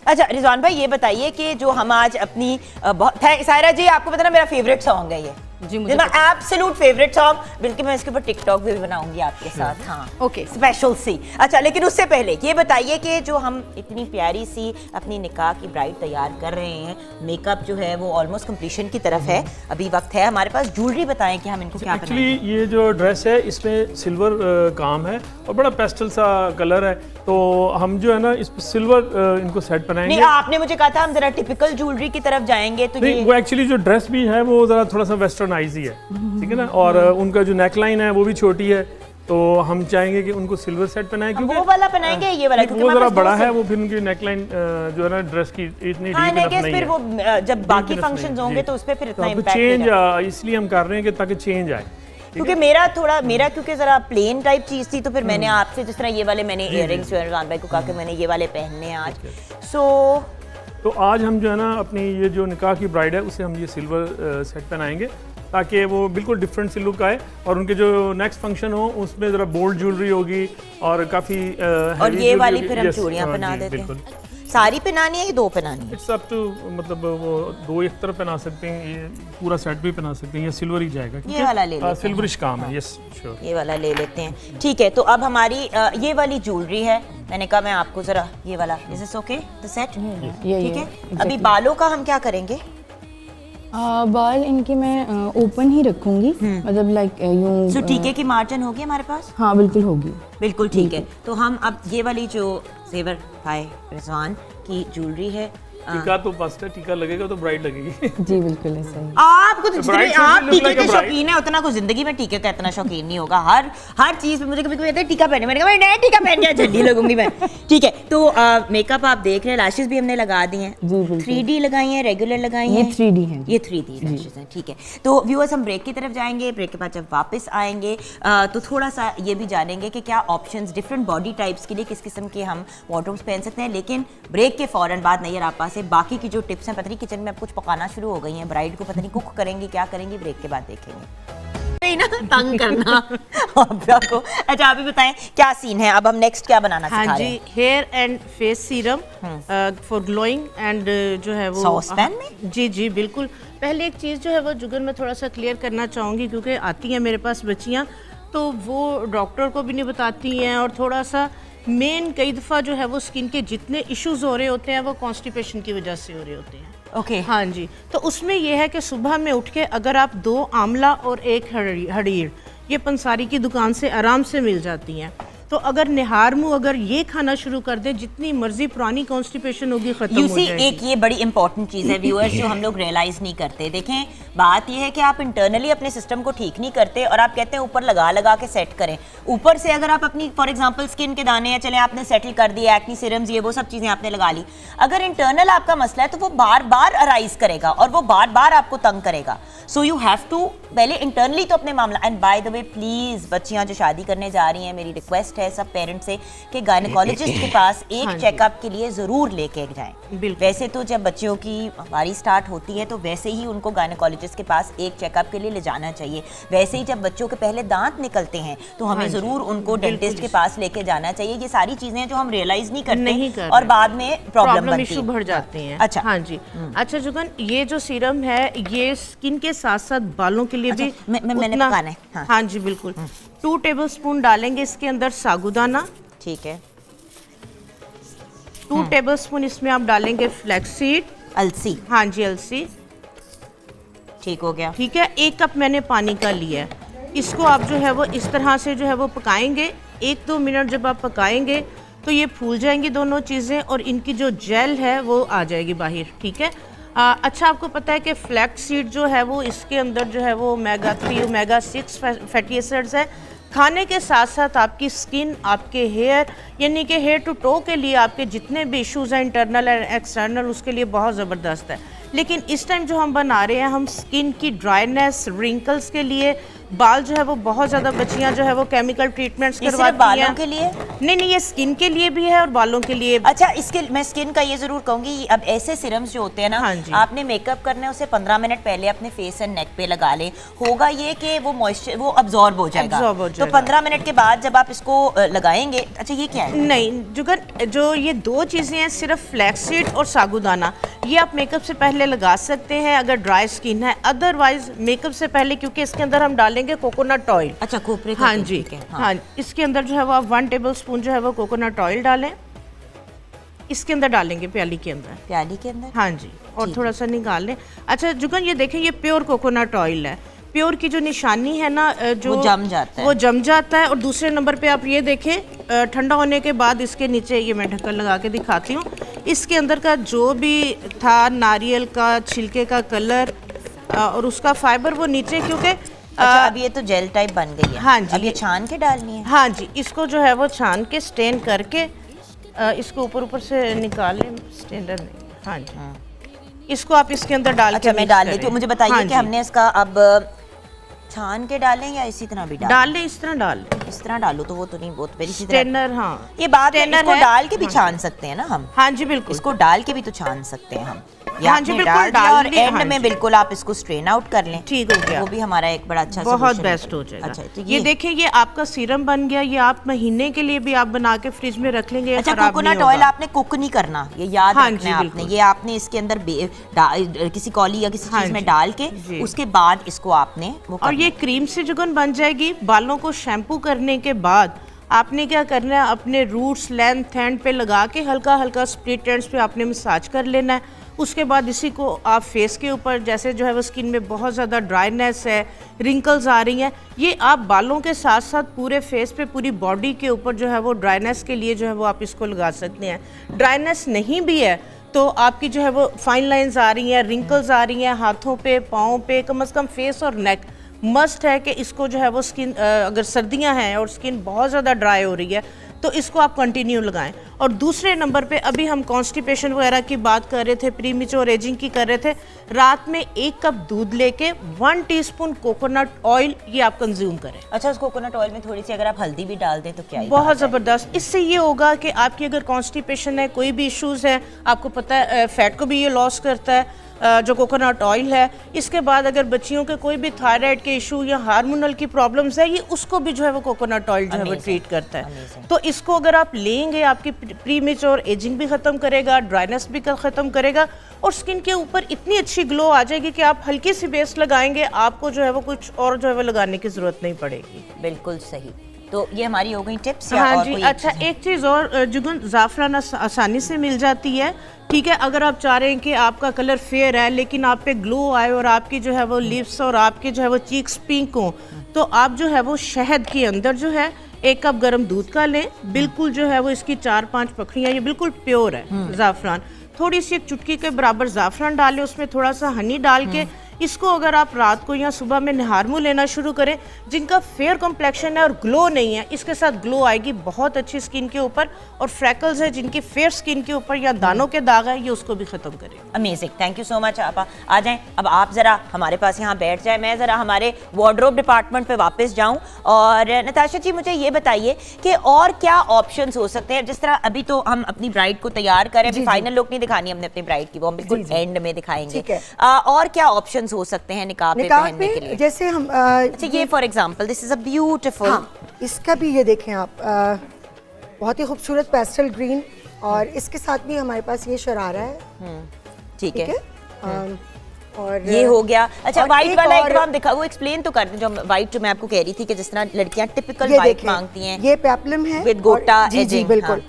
अच्छा रिजवान भाई, ये बताइए कि जो हम आज अपनी सायरा जी, आपको पता ना मेरा फेवरेट सॉन्ग है ये जी, मुझे एब्सोल्यूट फेवरेट सॉन्ग, बल्कि मैं इसके ऊपर टिकटॉक भी बनाऊंगी आपके साथ। हाँ ओके, स्पेशल सी। अच्छा, लेकिन उससे पहले ये बताइए कि जो हम इतनी प्यारी सी अपनी निकाह की ब्राइड तैयार कर रहे हैं, मेकअप जो है वो ऑलमोस्ट कंप्लीशन की तरफ है, अभी वक्त है हमारे पास। ज्वेलरी बताएं कि हम इनको क्या बनाएंगे। एक्चुअली ये जो ड्रेस है इसमें सिल्वर काम है और बड़ा पेस्टल सा कलर है, तो हम जो है ना इस सिल्वर इनको सेट बनाएंगे। नहीं, आपने मुझे कहा था हम जरा टिपिकल ज्वेलरी की तरफ जाएंगे, तो वो एक्चुअली जो ड्रेस भी है वो जरा थोड़ा सा वेस्टर्नाइज ही है, ठीक है ना, और उनका जो नेकलाइन है वो भी छोटी है, तो हम चाहेंगे कि उनको सिल्वर सेट पहनाएं, क्योंकि वो वाला पहनाएंगे, ये वाला क्योंकि वो जरा बड़ा है, वो फिर उनकी नेकलाइन जो है ना ड्रेस की इतनी डीप इनफ नहीं है। फिर वो जब बाकी फंक्शंस होंगे तो उस पे फिर इतना इम्पैक्ट चेंज इसलिए हम कर रहे हैं कि ताकि चेंज आए, क्योंकि मेरा क्योंकि जरा प्लेन टाइप चीज थी, तो फिर मैंने आपसे जिस तरह ये वाले मैंने इयररिंग्स रिजवान भाई को कहा कि मैंने ये वाले पहनने हैं आज। तो आज हम जो है ना अपनी ये जो निकाह की ब्राइड है उसे हम ये सिल्वर सेट पहनाएंगे, ताकि वो बिल्कुल डिफरेंट सी लुक आए, और उनके जो नेक्स्ट फंक्शन हो उसमें ज़रा बोल्ड ज्वेलरी होगी और काफ़ी और ये वाली फिर हम चूड़ियाँ पहना देते हैं। सारी पहनानी है या 2 पहनानी है? इट्स अप टू, मतलब वो 2 एक तरफ पहना सकते हैं, ये पूरा सेट भी पहना सकते हैं, ये सिल्वर ही जाएगा। ये वाला ले लेते हैं, सिल्वरिश काम है। यस श्योर, ये वाला ले लेते हैं। ठीक है, तो अब हमारी ये वाली ज्वेलरी है, मैंने कहा मैं आपको जरा ये वाला, is this okay the set? ठीक है। अभी बालों का हम क्या करेंगे? बाल इनकी मैं ओपन ही रखूंगी, मतलब लाइक यूं। सो टीके की मार्जिन होगी हमारे पास? हाँ बिल्कुल होगी, बिल्कुल ठीक है। तो हम अब ये वाली जो जेवर भाई रिजवान की ज्वेलरी है टीका तो मस्त है, टीका लगेगा तो ब्राइड लगेगी। जी बिल्कुल ऐसा ही। आपको तो जितने Bride should आप look टीके like a के bride. शौकीन है उतना को जिंदगी में टीके का इतना शौकीन नहीं होगा। हर चीज में मुझे कभी कभी कहते हैं टीका पहने, मैंने कहा मैं टीका पहन के झंडी लगूंगी मैं। ठीक है, तो मेकअप आप देख रहे हैं, लैशेस भी हमने लगा दी हैं। जी, बिल्कुल। 3D लगाई हैं, रेगुलर लगाई ये हैं? 3D हैं। ये 3D लैशेस हैं, ठीक है। तो व्यूअर्स हम ब्रेक की तरफ जाएंगे, ब्रेक के बाद जब वापस आएंगे तो थोड़ा सा ये भी जानेंगे कि क्या ऑप्शंस डिफरेंट बॉडी टाइप्स के लिए किस किस्म के हम वार्डरोब्स पहन सकते हैं। लेकिन ब्रेक के फौरन बाद नैयर आपा से बाकी की जो टिप्स हैं, पता नहीं किचन में अब कुछ पकाना शुरू हो गई हैं, ब्राइड को पता नहीं कुक करेंगी क्या करेंगी, ब्रेक के बाद देखेंगे। नहीं ना तंग करना आपको। अच्छा आप ही बताएं क्या सीन है, अब हम नेक्स्ट क्या बनाना सिखा हाँ रहे जी, हैं? Hair and face serum for glowing and जो है वो सॉसपैन में? जी जी बिल्कुल। पहले एक चीज़ जो है वो जुगन मैं थोड़ा सा क्लियर करना चाहूँगी, क्योंकि आती हैं मेरे पास बच्चियाँ तो वो डॉक्टर को भी नहीं बताती हैं, और थोड़ा सा मेन कई दफ़ा जो है वो स्किन के जितने इश्यूज हो रहे होते हैं वो कॉन्स्टिपेशन की वजह से हो रहे होते हैं। ओके हाँ जी, तो उसमें यह है कि सुबह में उठ के अगर आप 2 आंवला और 1 हड़ीर ये पंसारी की दुकान से आराम से मिल जाती हैं, तो अगर निहार मुँह अगर ये खाना शुरू कर दे, जितनी मर्जी पुरानी कॉन्स्टिपेशन होगी खत्म यू हो सी जाएगी। एक ये बड़ी इंपॉर्टेंट चीज़ है व्यूअर्स जो हम लोग रियलाइज नहीं करते। देखें बात ये है कि आप इंटरनली अपने सिस्टम को ठीक नहीं करते और आप कहते हैं ऊपर लगा लगा के सेट करें। ऊपर से अगर आप अपनी फॉर एग्जांपल स्किन के दाने या चले आपने सेटल कर दिया, एक्नी सीरम्स ये वो सब चीज़ें आपने लगा ली, अगर इंटरनल आपका मसला है तो वो बार बार अराइज करेगा और वो बार बार आपको तंग करेगा। सो यू हैव टू पहले इंटरनली तो अपने मामला। And by the way please बच्चियाँ जो शादी करने जा रही हैं, मेरी रिक्वेस्ट है सब पेरेंट्स से कि गायनेकोलॉजिस्ट के पास एक चेकअप के लिए ज़रूर लेके जाएं। वैसे तो जब बच्चियों की बारी स्टार्ट होती है तो वैसे ही उनको गायनेकोलॉजिस्ट के पास एक चेकअप के लिए ले जाना चाहिए। वैसे ही जब बच्चों के पहले दांत निकलते हैं तो हमें ज़रूर उनको डेंटिस्ट के पास लेके जाना चाहिए। ये सारी चीज़ें जो हम रियलाइज नहीं करते और बाद में प्रॉब्लम इशू बढ़ जाते हैं। अच्छा हाँ जी। अच्छा जुगन, ये जो सीरम है ये स्किन के साथ साथ बालों के लिए भी मैंने पकाना है। हाँ जी बिल्कुल। 2 टेबलस्पून डालेंगे इसके अंदर साबूदाना। ठीक है। 2 टेबलस्पून इसमें आप डालेंगे फ्लैक्स सीड। अलसी। हाँ जी अलसी। ठीक हो गया। ठीक है, 1 कप मैंने पानी का लिया है। इसको आप जो है वो इस तरह से जो है वो पकाएंगे। 1-2 मिनट जब आप पकाएंगे तो ये फूल जाएंगी दोनों चीज़ें और इनकी जो जेल है वो आ जाएगी बाहर। ठीक है। अच्छा आपको पता है कि फ्लैक्स सीड जो है वो इसके अंदर जो है वो ओमेगा 3 ओमेगा 6 फैटी एसिड्स है। खाने के साथ साथ आपकी स्किन, आपके हेयर यानी कि हेयर टू टो के लिए आपके जितने भी इश्यूज़ हैं इंटरनल एंड एक्सटर्नल उसके लिए बहुत ज़बरदस्त है। लेकिन इस टाइम जो हम बना रहे हैं हम स्किन की ड्राइनेस, रिंकल्स के लिए, बाल जो है वो बहुत ज़्यादा बच्चियाँ जो है वो केमिकल ट्रीटमेंट्स करवाती हैं। बालों के लिए? नहीं, ये स्किन के लिए भी है और बालों के लिए। अच्छा इसके मैं स्किन का ये जरूर कहूंगी, अब ऐसे सिरम्स जो होते हैं ना, हाँ जी। आपने मेकअप करना है उसे 15 मिनट पहले अपने फेस एंड नेक पे लगा ले। होगा ये कि वो मॉइस्चर वो अब्जॉर्ब हो जाएगा। तो 15 मिनट के बाद जब आप इसको लगाएंगे। अच्छा ये क्या है? नहीं जुगन, जो ये 2 चीज़ें हैं सिर्फ फ्लैक्स सीड और साबूदाना, ये आप मेकअप से पहले लगा सकते हैं अगर ड्राई स्किन है। अदरवाइज मेकअप से पहले, क्योंकि इसके अंदर हम डालेंगे कोकोनट ऑयल। अच्छा कोपरे का हाँ तेल, जी। ठीक है, हाँ, इसके अंदर जो है वो आप 1 टेबलस्पून जो है वो कोकोनट ऑयल डालें। इसके अंदर डालेंगे प्याली के अंदर। प्याली के अंदर? हाँ जी, और थोड़ा सा निकाल लें। अच्छा जुगन ये देखें, ये प्योर कोकोनट ऑयल है। प्योर की जो निशानी है ना, जो वो जम जाता है, वो जम जाता है। और दूसरे नंबर पे आप ये देखें, ठंडा होने के बाद इसके नीचे ये मैं ढक्कन लगा के दिखाती हूँ, इसके अंदर का जो भी था नारियल का छिलके का कलर और उसका फाइबर वो नीचे, क्योंकि अच्छा अब ये तो जेल टाइप बन गई है। हाँ जी। अब ये छान के डालनी है? हाँ जी, इसको जो है वो छान के स्टेन करके इसको ऊपर से निकाल लें। स्टेनर नहीं, हाँ जी। इसको आप इसके अंदर डाल के अच्छा मैं डाल लेती हूँ। मुझे बताइए हाँ कि जी। हमने इसका अब छान के डालें या इसी तरह भी डाल लें, इस तरह डाल लें। इस तरह डालो तो वो तो नहीं, बहुत मेरी स्टेनर। हाँ ये बात है, इसको डाल के भी छान सकते हैं ना हम? हाँ जी बिल्कुल, इसको डाल के भी तो छान सकते हैं हम। हाँ जी बिल्कुल, डाल और दिया, एंड हाँ में जी। बिल्कुल आप इसको स्ट्रेन आउट कर लें। ठीक हो गया, वो भी हमारा एक बड़ा अच्छा बहुत solution बेस्ट है। हो जाएगा। अच्छा तो ये देखिए, ये आपका सीरम बन गया। ये आप महीने के लिए भी आप बना के फ्रिज में रख लेंगे। अच्छा खराब कोकोनट नहीं ऑयल होगा। आपने कुक नहीं करना, ये याद हाँ रखना जी, है आपने। बिल्कुल। ये आपने इसके अंदर किसी कॉली या किसी हाँ चीज में जी, डाल के जी। उसके बाद इसको आपने वो और करना ये क्रीम से जुगन बन जाएगी। बालों को शैम्पू करने के बाद आपने क्या करना है, अपने रूट्स, लेंथ, हैंड पे लगा के हल्का हल्का स्प्लिट एंड्स पे आपने मसाज कर लेना है। उसके बाद इसी को आप फेस के ऊपर, जैसे जो है वो स्किन में बहुत ज़्यादा ड्राइनेस है, रिंकल्स आ रही हैं, ये आप बालों के साथ साथ पूरे फेस पे, पूरी बॉडी के ऊपर जो है वो ड्राइनेस के लिए जो है वो आप इसको लगा सकते हैं। ड्राइनेस नहीं भी है तो आपकी जो है वो फाइन लाइंस आ रही हैं, रिंकल्स आ रही हैं हाथों पे, पाँव पे, कम से कम फेस और नेक। मस्ट है कि इसको जो है वो स्किन, अगर सर्दियां हैं और स्किन बहुत ज़्यादा ड्राई हो रही है तो इसको आप कंटिन्यू लगाएं। और दूसरे नंबर पे अभी हम कॉन्स्टिपेशन वगैरह की बात कर रहे थे, प्री मैच्योर एजिंग की कर रहे थे। रात में 1 कप दूध लेके 1 टीस्पून कोकोनट ऑयल ये आप कंज्यूम करें। अच्छा, उस कोकोनट ऑयल में थोड़ी सी अगर आप हल्दी भी डाल दें तो क्या ही बहुत ज़बरदस्त। इससे ये होगा कि आपकी अगर कॉन्स्टिपेशन है, कोई भी इश्यूज़ है, आपको पता है फैट को भी ये लॉस करता है जो कोकोनट ऑयल है। इसके बाद अगर बच्चियों के कोई भी थायराइड के इशू या हार्मोनल की प्रॉब्लम्स है, ये उसको भी जो है वो कोकोनट ऑयल जो है वो ट्रीट करता है। तो इसको अगर आप लेंगे, आपकी प्री मैच्योर एजिंग भी ख़त्म करेगा, ड्राइनेस भी ख़त्म करेगा और स्किन के ऊपर इतनी अच्छी ग्लो आ जाएगी कि आप हल्की सी बेस लगाएंगे, आपको जो है वो कुछ और जो है वो लगाने की ज़रूरत नहीं पड़ेगी। बिल्कुल सही। तो ये हमारी हो गई टिप्स। हाँ जी। अच्छा, एक चीज़ और, जुगन ज़ाफ़रान आसानी से मिल जाती है, ठीक है। अगर आप चाह रहे हैं कि आपका कलर फेयर है लेकिन आप पे ग्लो आए और आपकी जो है वो लिप्स और आपके जो है वो चीक्स पिंक हो, तो आप जो है वो शहद के अंदर जो है 1 कप गर्म दूध का लें, बिल्कुल जो है वो इसकी 4-5 पखड़ियाँ, ये बिल्कुल प्योर है ज़ाफ़रान। थोड़ी सी 1 चुटकी के बराबर ज़ाफ़रान डालें, उसमें थोड़ा सा हनी डाल के इसको अगर आप रात को या सुबह में निहार मुँह लेना शुरू करें, जिनका फेयर कॉम्प्लेक्शन है और ग्लो नहीं है, इसके साथ ग्लो आएगी बहुत अच्छी स्किन के ऊपर। और फ्रैकल्स है जिनकी फेयर स्किन के ऊपर या दानों के दाग है, ये उसको भी ख़त्म करें। Amazing, thank you so much. आप आ जाएं, अब आप ज़रा हमारे पास यहाँ बैठ जाएं, मैं ज़रा हमारे वार्डरोब डिपार्टमेंट पे वापस जाऊँ। और नताशा जी, मुझे ये बताइए कि और क्या ऑप्शंस हो सकते हैं। जिस तरह अभी तो हम अपनी ब्राइड को तैयार करें, अभी फाइनल लुक नहीं दिखानी हमने अपनी ब्राइड की, वो हम बिल्कुल एंड में दिखाएंगे। और क्या ऑप्शन हो सकते हैं निकाह पे पहनने के लिए? जैसे हम अच्छा, ये for example this is a beautiful, इसका भी ये देखें आप, बहुत ही खूबसूरत पेस्टल ग्रीन, और इसके साथ भी हमारे पास ये शरारा है। ठीक है। और ये हो गया। अच्छा, व्हाइट वाला और एक हम दिखा, वो एक्सप्लेन तो कर दें। जो व्हाइट जो मैं आपको कह रही थी कि जिस तरह लड़कियां टिपिकल व्हाइट मांगती हैं, ये पेप्लम है विद गोटा जी एजिंग। बिल्कुल।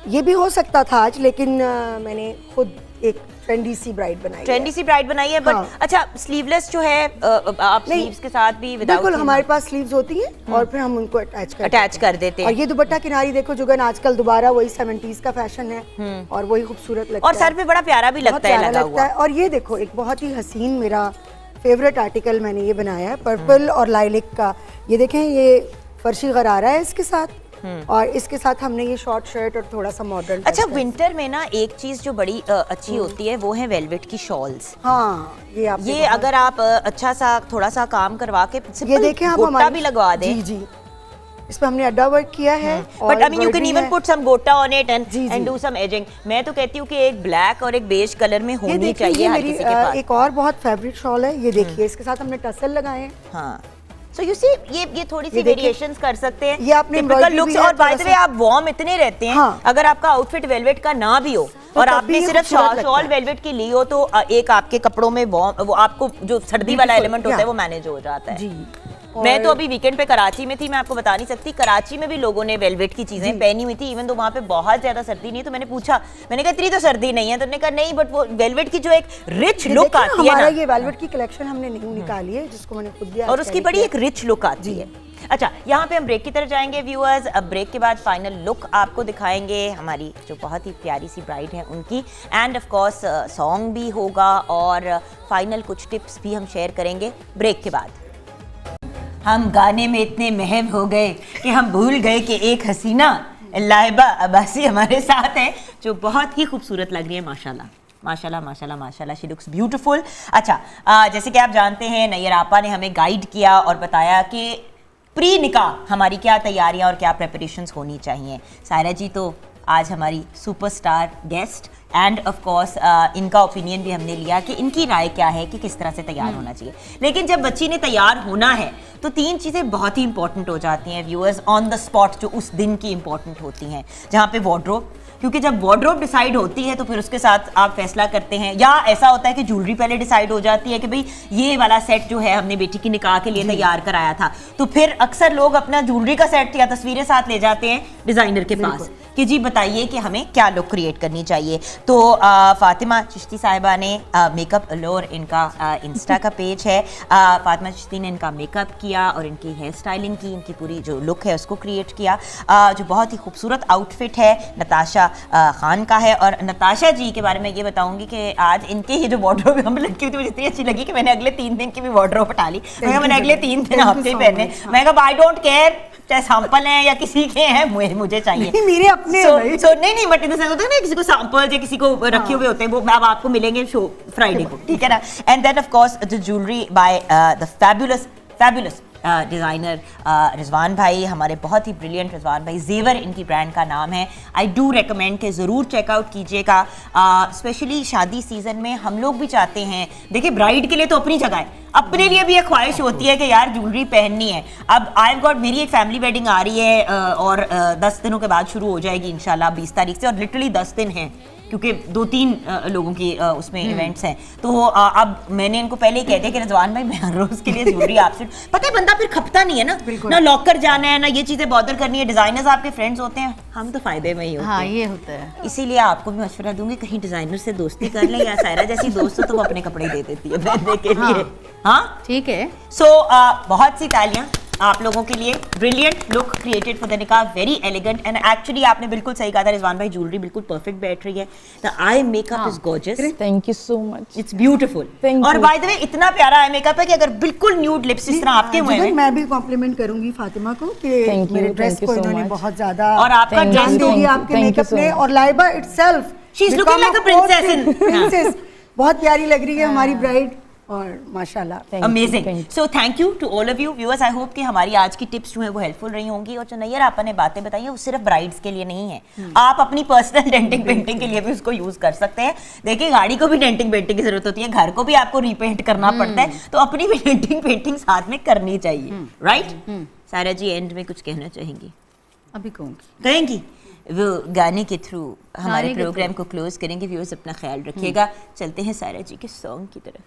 ये भी हो सकता था आज, लेकिन मैंने खुद एक ट्रेंडी सी ब्राइड बनाई है। ट्रेंडी सी ब्राइड बनाई है, बट अच्छा स्लीवलेस जो है, आप स्लीव्स के साथ भी विदाउट, बिल्कुल हमारे पास स्लीव्स होती हैं और फिर हम उनको अटैच कर देते हैं। और ये दुपट्टा किनारी देखो जुगन, आजकल दोबारा वही 70s का फैशन है और वही खूबसूरत लगता है और सर पे बड़ा प्यारा भी लगता है लगा हुआ। और ये देखो एक बहुत ही हसीन मेरा फेवरेट आर्टिकल मैंने ये बनाया है, पर्पल और लाइलिक का। ये देखें, ये फर्शी गरारा है इसके साथ, और इसके साथ हमने ये शॉर्ट शर्ट और थोड़ा सा मॉडर्न। अच्छा, विंटर में ना एक चीज जो बड़ी अच्छी होती है वो है वेलवेट की शॉल्स। हाँ, ये अगर आप अच्छा सा थोड़ा सा काम करवा के ये देखें आप गोटा भी लगवा दें। जी जी, इस पे हमने अड्डा वर्क किया है। But I mean you can even put some gota on it and do some edging. मैं तो कहती हूँ कि एक ब्लैक और एक बेज कलर में होनी चाहिए हर किसी के पास। एक और बहुत फेवरेट शॉल है, ये देखिए, इसके साथ हमने टसल लगाए हैं। हाँ, सो यू सी ये थोड़ी सी वेरिएशंस कर सकते हैं, ये आपने टिपिकल लुक्स। और बाय द वे आप वार्म इतने रहते हैं, अगर आपका आउटफिट वेलवेट का ना भी हो और आपने सिर्फ शॉल वेलवेट की ली हो, तो एक आपके कपड़ों में वार्म, वो आपको जो सर्दी वाला एलिमेंट होता है वो मैनेज हो जाता है। मैं तो अभी वीकेंड पे कराची में थी, मैं आपको बता नहीं सकती, कराची में भी लोगों ने वेलवेट की चीजें पहनी हुई थी, इवन तो वहाँ पे बहुत ज्यादा सर्दी नहीं है। तो मैंने पूछा, मैंने कहा इतनी तो सर्दी नहीं है, तो उन्होंने कहा नहीं, बट वो वेलवेट की जो एक रिच लुक आती है ना, ये वेलवेट की कलेक्शन हमने नहीं निकाली है, जिसको मैंने खुद दिया, और उसकी बड़ी एक रिच लुक आती है। अच्छा, यहाँ पे हम ब्रेक की तरफ जाएंगे व्यूअर्स। अब ब्रेक के बाद फाइनल लुक आपको दिखाएंगे हमारी जो बहुत ही प्यारी सी ब्राइड है उनकी, एंड ऑफ कोर्स सॉन्ग भी होगा और फाइनल कुछ टिप्स भी हम शेयर करेंगे ब्रेक के बाद। हम गाने में इतने महव हो गए कि हम भूल गए कि एक हसीना लाइबा अब्बासी हमारे साथ है, जो बहुत ही खूबसूरत लग रही है। माशाल्लाह माशाल्लाह माशाल्लाह माशाल्लाह, शी लुक्स ब्यूटीफुल। अच्छा, जैसे कि आप जानते हैं, नैयर आपा ने हमें गाइड किया और बताया कि प्री निकाह हमारी क्या तैयारियां और क्या प्रेपरेशंस होनी चाहिए। सायरा जी तो आज हमारी superstar guest, end of course इनका ओपिनियन भी हमने लिया कि इनकी राय क्या है कि किस तरह से तैयार होना चाहिए। लेकिन जब बच्ची ने तैयार होना है तो 3 चीज़ें बहुत ही इंपॉर्टेंट हो जाती हैं व्यूअर्स, ऑन द स्पॉट, जो उस दिन की इंपॉर्टेंट होती हैं। जहाँ पे वार्डरोब, क्योंकि जब वार्डरोब डिसाइड होती है तो फिर उसके साथ आप फैसला करते हैं, या ऐसा होता है कि ज्वेलरी पहले डिसाइड हो जाती है कि भाई ये वाला सेट जो है हमने बेटी की निकाह के लिए तैयार कराया था, तो फिर अक्सर लोग अपना ज्वेलरी का सेट या तस्वीरें साथ ले जाते हैं डिजाइनर के पास कि जी बताइए कि हमें क्या लुक क्रिएट करनी चाहिए। तो फातिमा चिश्ती साहिबा ने मेकअप अलोर इनका इंस्टा का पेज है। फातिमा चिश्ती ने इनका मेकअप किया और इनकी हेयर स्टाइलिंग की, इनकी पूरी जो लुक है उसको क्रिएट किया। जो बहुत ही खूबसूरत आउटफिट है नताशा खान का है। और नताशा जी के बारे में ये बताऊंगी कि आज इनके ही जो वार्डरोब हम लड़की हुई थी मुझे इतनी अच्छी लगी कि मैंने अगले 3 दिन की भी वार्डरोब हटा ली। मैंने अगले 3 दिन आपके पहने, मैं कहा आई डोंट केयर चाहे सैंपल हैं या किसी के हैं, मुझे चाहिए। नहीं, मेरे अपने नहीं बट इन द सेंस होता है ना किसी को सैंपल या किसी को रखे हुए होते हैं, वो अब आपको मिलेंगे शो फ्राइडे को, ठीक है ना। And then of course the jewellery by the fabulous designer Rizwan भाई, हमारे बहुत ही ब्रिलियंट रिजवान भाई, जेवर इनकी ब्रांड का नाम है। आई डू रिकमेंड कि ज़रूर चेकआउट कीजिएगा। स्पेशली शादी सीज़न में हम लोग भी चाहते हैं, देखिए ब्राइड के लिए तो अपनी जगह है, अपने लिए भी एक ख्वाहिश होती है कि यार ज्वेलरी पहननी है। अब आई हैव गॉट, मेरी एक फैमिली वेडिंग आ रही है और 10 दिनों के बाद शुरू हो जाएगी इंशाल्लाह 20 तारीख से, और लिटरली 10 दिन हैं क्योंकि 2-3 लोगों की उसमें इवेंट्स हैं। तो अब मैंने इनको पहले ही कह दिया कि रिजवान भाई मैं हर रोज़ के लिए ज्वेलरी आपसे, पता है बंदा फिर खपता नहीं है ना लॉकर जाना है ना ये चीज़ें बॉदर करनी है। डिज़ाइनर्स आपके फ्रेंड्स होते हैं, हम तो फायदे में ही होते हैं। हाँ ये होता है। इसीलिए आपको भी मशवरा दूंगी कहीं डिज़ाइनर से दोस्ती कर लें, या सायरा जैसी दोस्त हो तो वो अपने कपड़े दे देती है पहनने के लिए। हाँ ठीक है। सो बहुत सी तालियां आप लोगों के लिए। Brilliant look created for the निकाह, वेरी एलिगेंट एंड एक्चुअली आपने बिल्कुल सही कहा था रिजवान भाई, ज्वेलरी बिल्कुल परफेक्ट बैठ रही है। The eye makeup is gorgeous, thank you so much, it's beautiful. Thank और you. बाय द वे इतना प्यारा आई मेकअप है कि अगर बिल्कुल न्यूड लिप्स इस तरह आपके हुए हैं, मैं भी कॉम्प्लीमेंट करूंगी फातिमा को कि Thank you, मेरे ड्रेस thank you को so इन्होंने much. बहुत ज्यादा और आपका Thank ड्रेस you, तो दी thank आपके you मेकअप so ने, much. और लाइबा itself She is looking like a princess in- princess बहुत प्यारी लग रही है हमारी ब्राइड, और माशाल्लाह amazing. So thank you to all of you viewers. I hope कि हमारी आज की टिप्स जो है वो हेल्पफुल रही होंगी। और जो नैयर आपा ने बातें बताई हैं वो सिर्फ ब्राइड्स के लिए नहीं है, आप अपनी पर्सनल डेंटिंग पेंटिंग के लिए भी उसको यूज कर सकते हैं। देखिए गाड़ी को भी डेंटिंग पेंटिंग की जरूरत होती है, घर को भी आपको रीपेंट करना पड़ता है, तो अपनी भी डेंटिंग पेंटिंग साथ में करनी चाहिए, राइट। सारा जी एंड में कुछ कहना चाहेंगी? अभी कहूँगी। कहेंगी वो गाने के थ्रू हमारे गाने के प्रोग्राम को क्लोज करेंगे। व्यूअर्स अपना ख्याल रखिएगा। चलते हैं सारा जी के सॉन्ग की तरफ।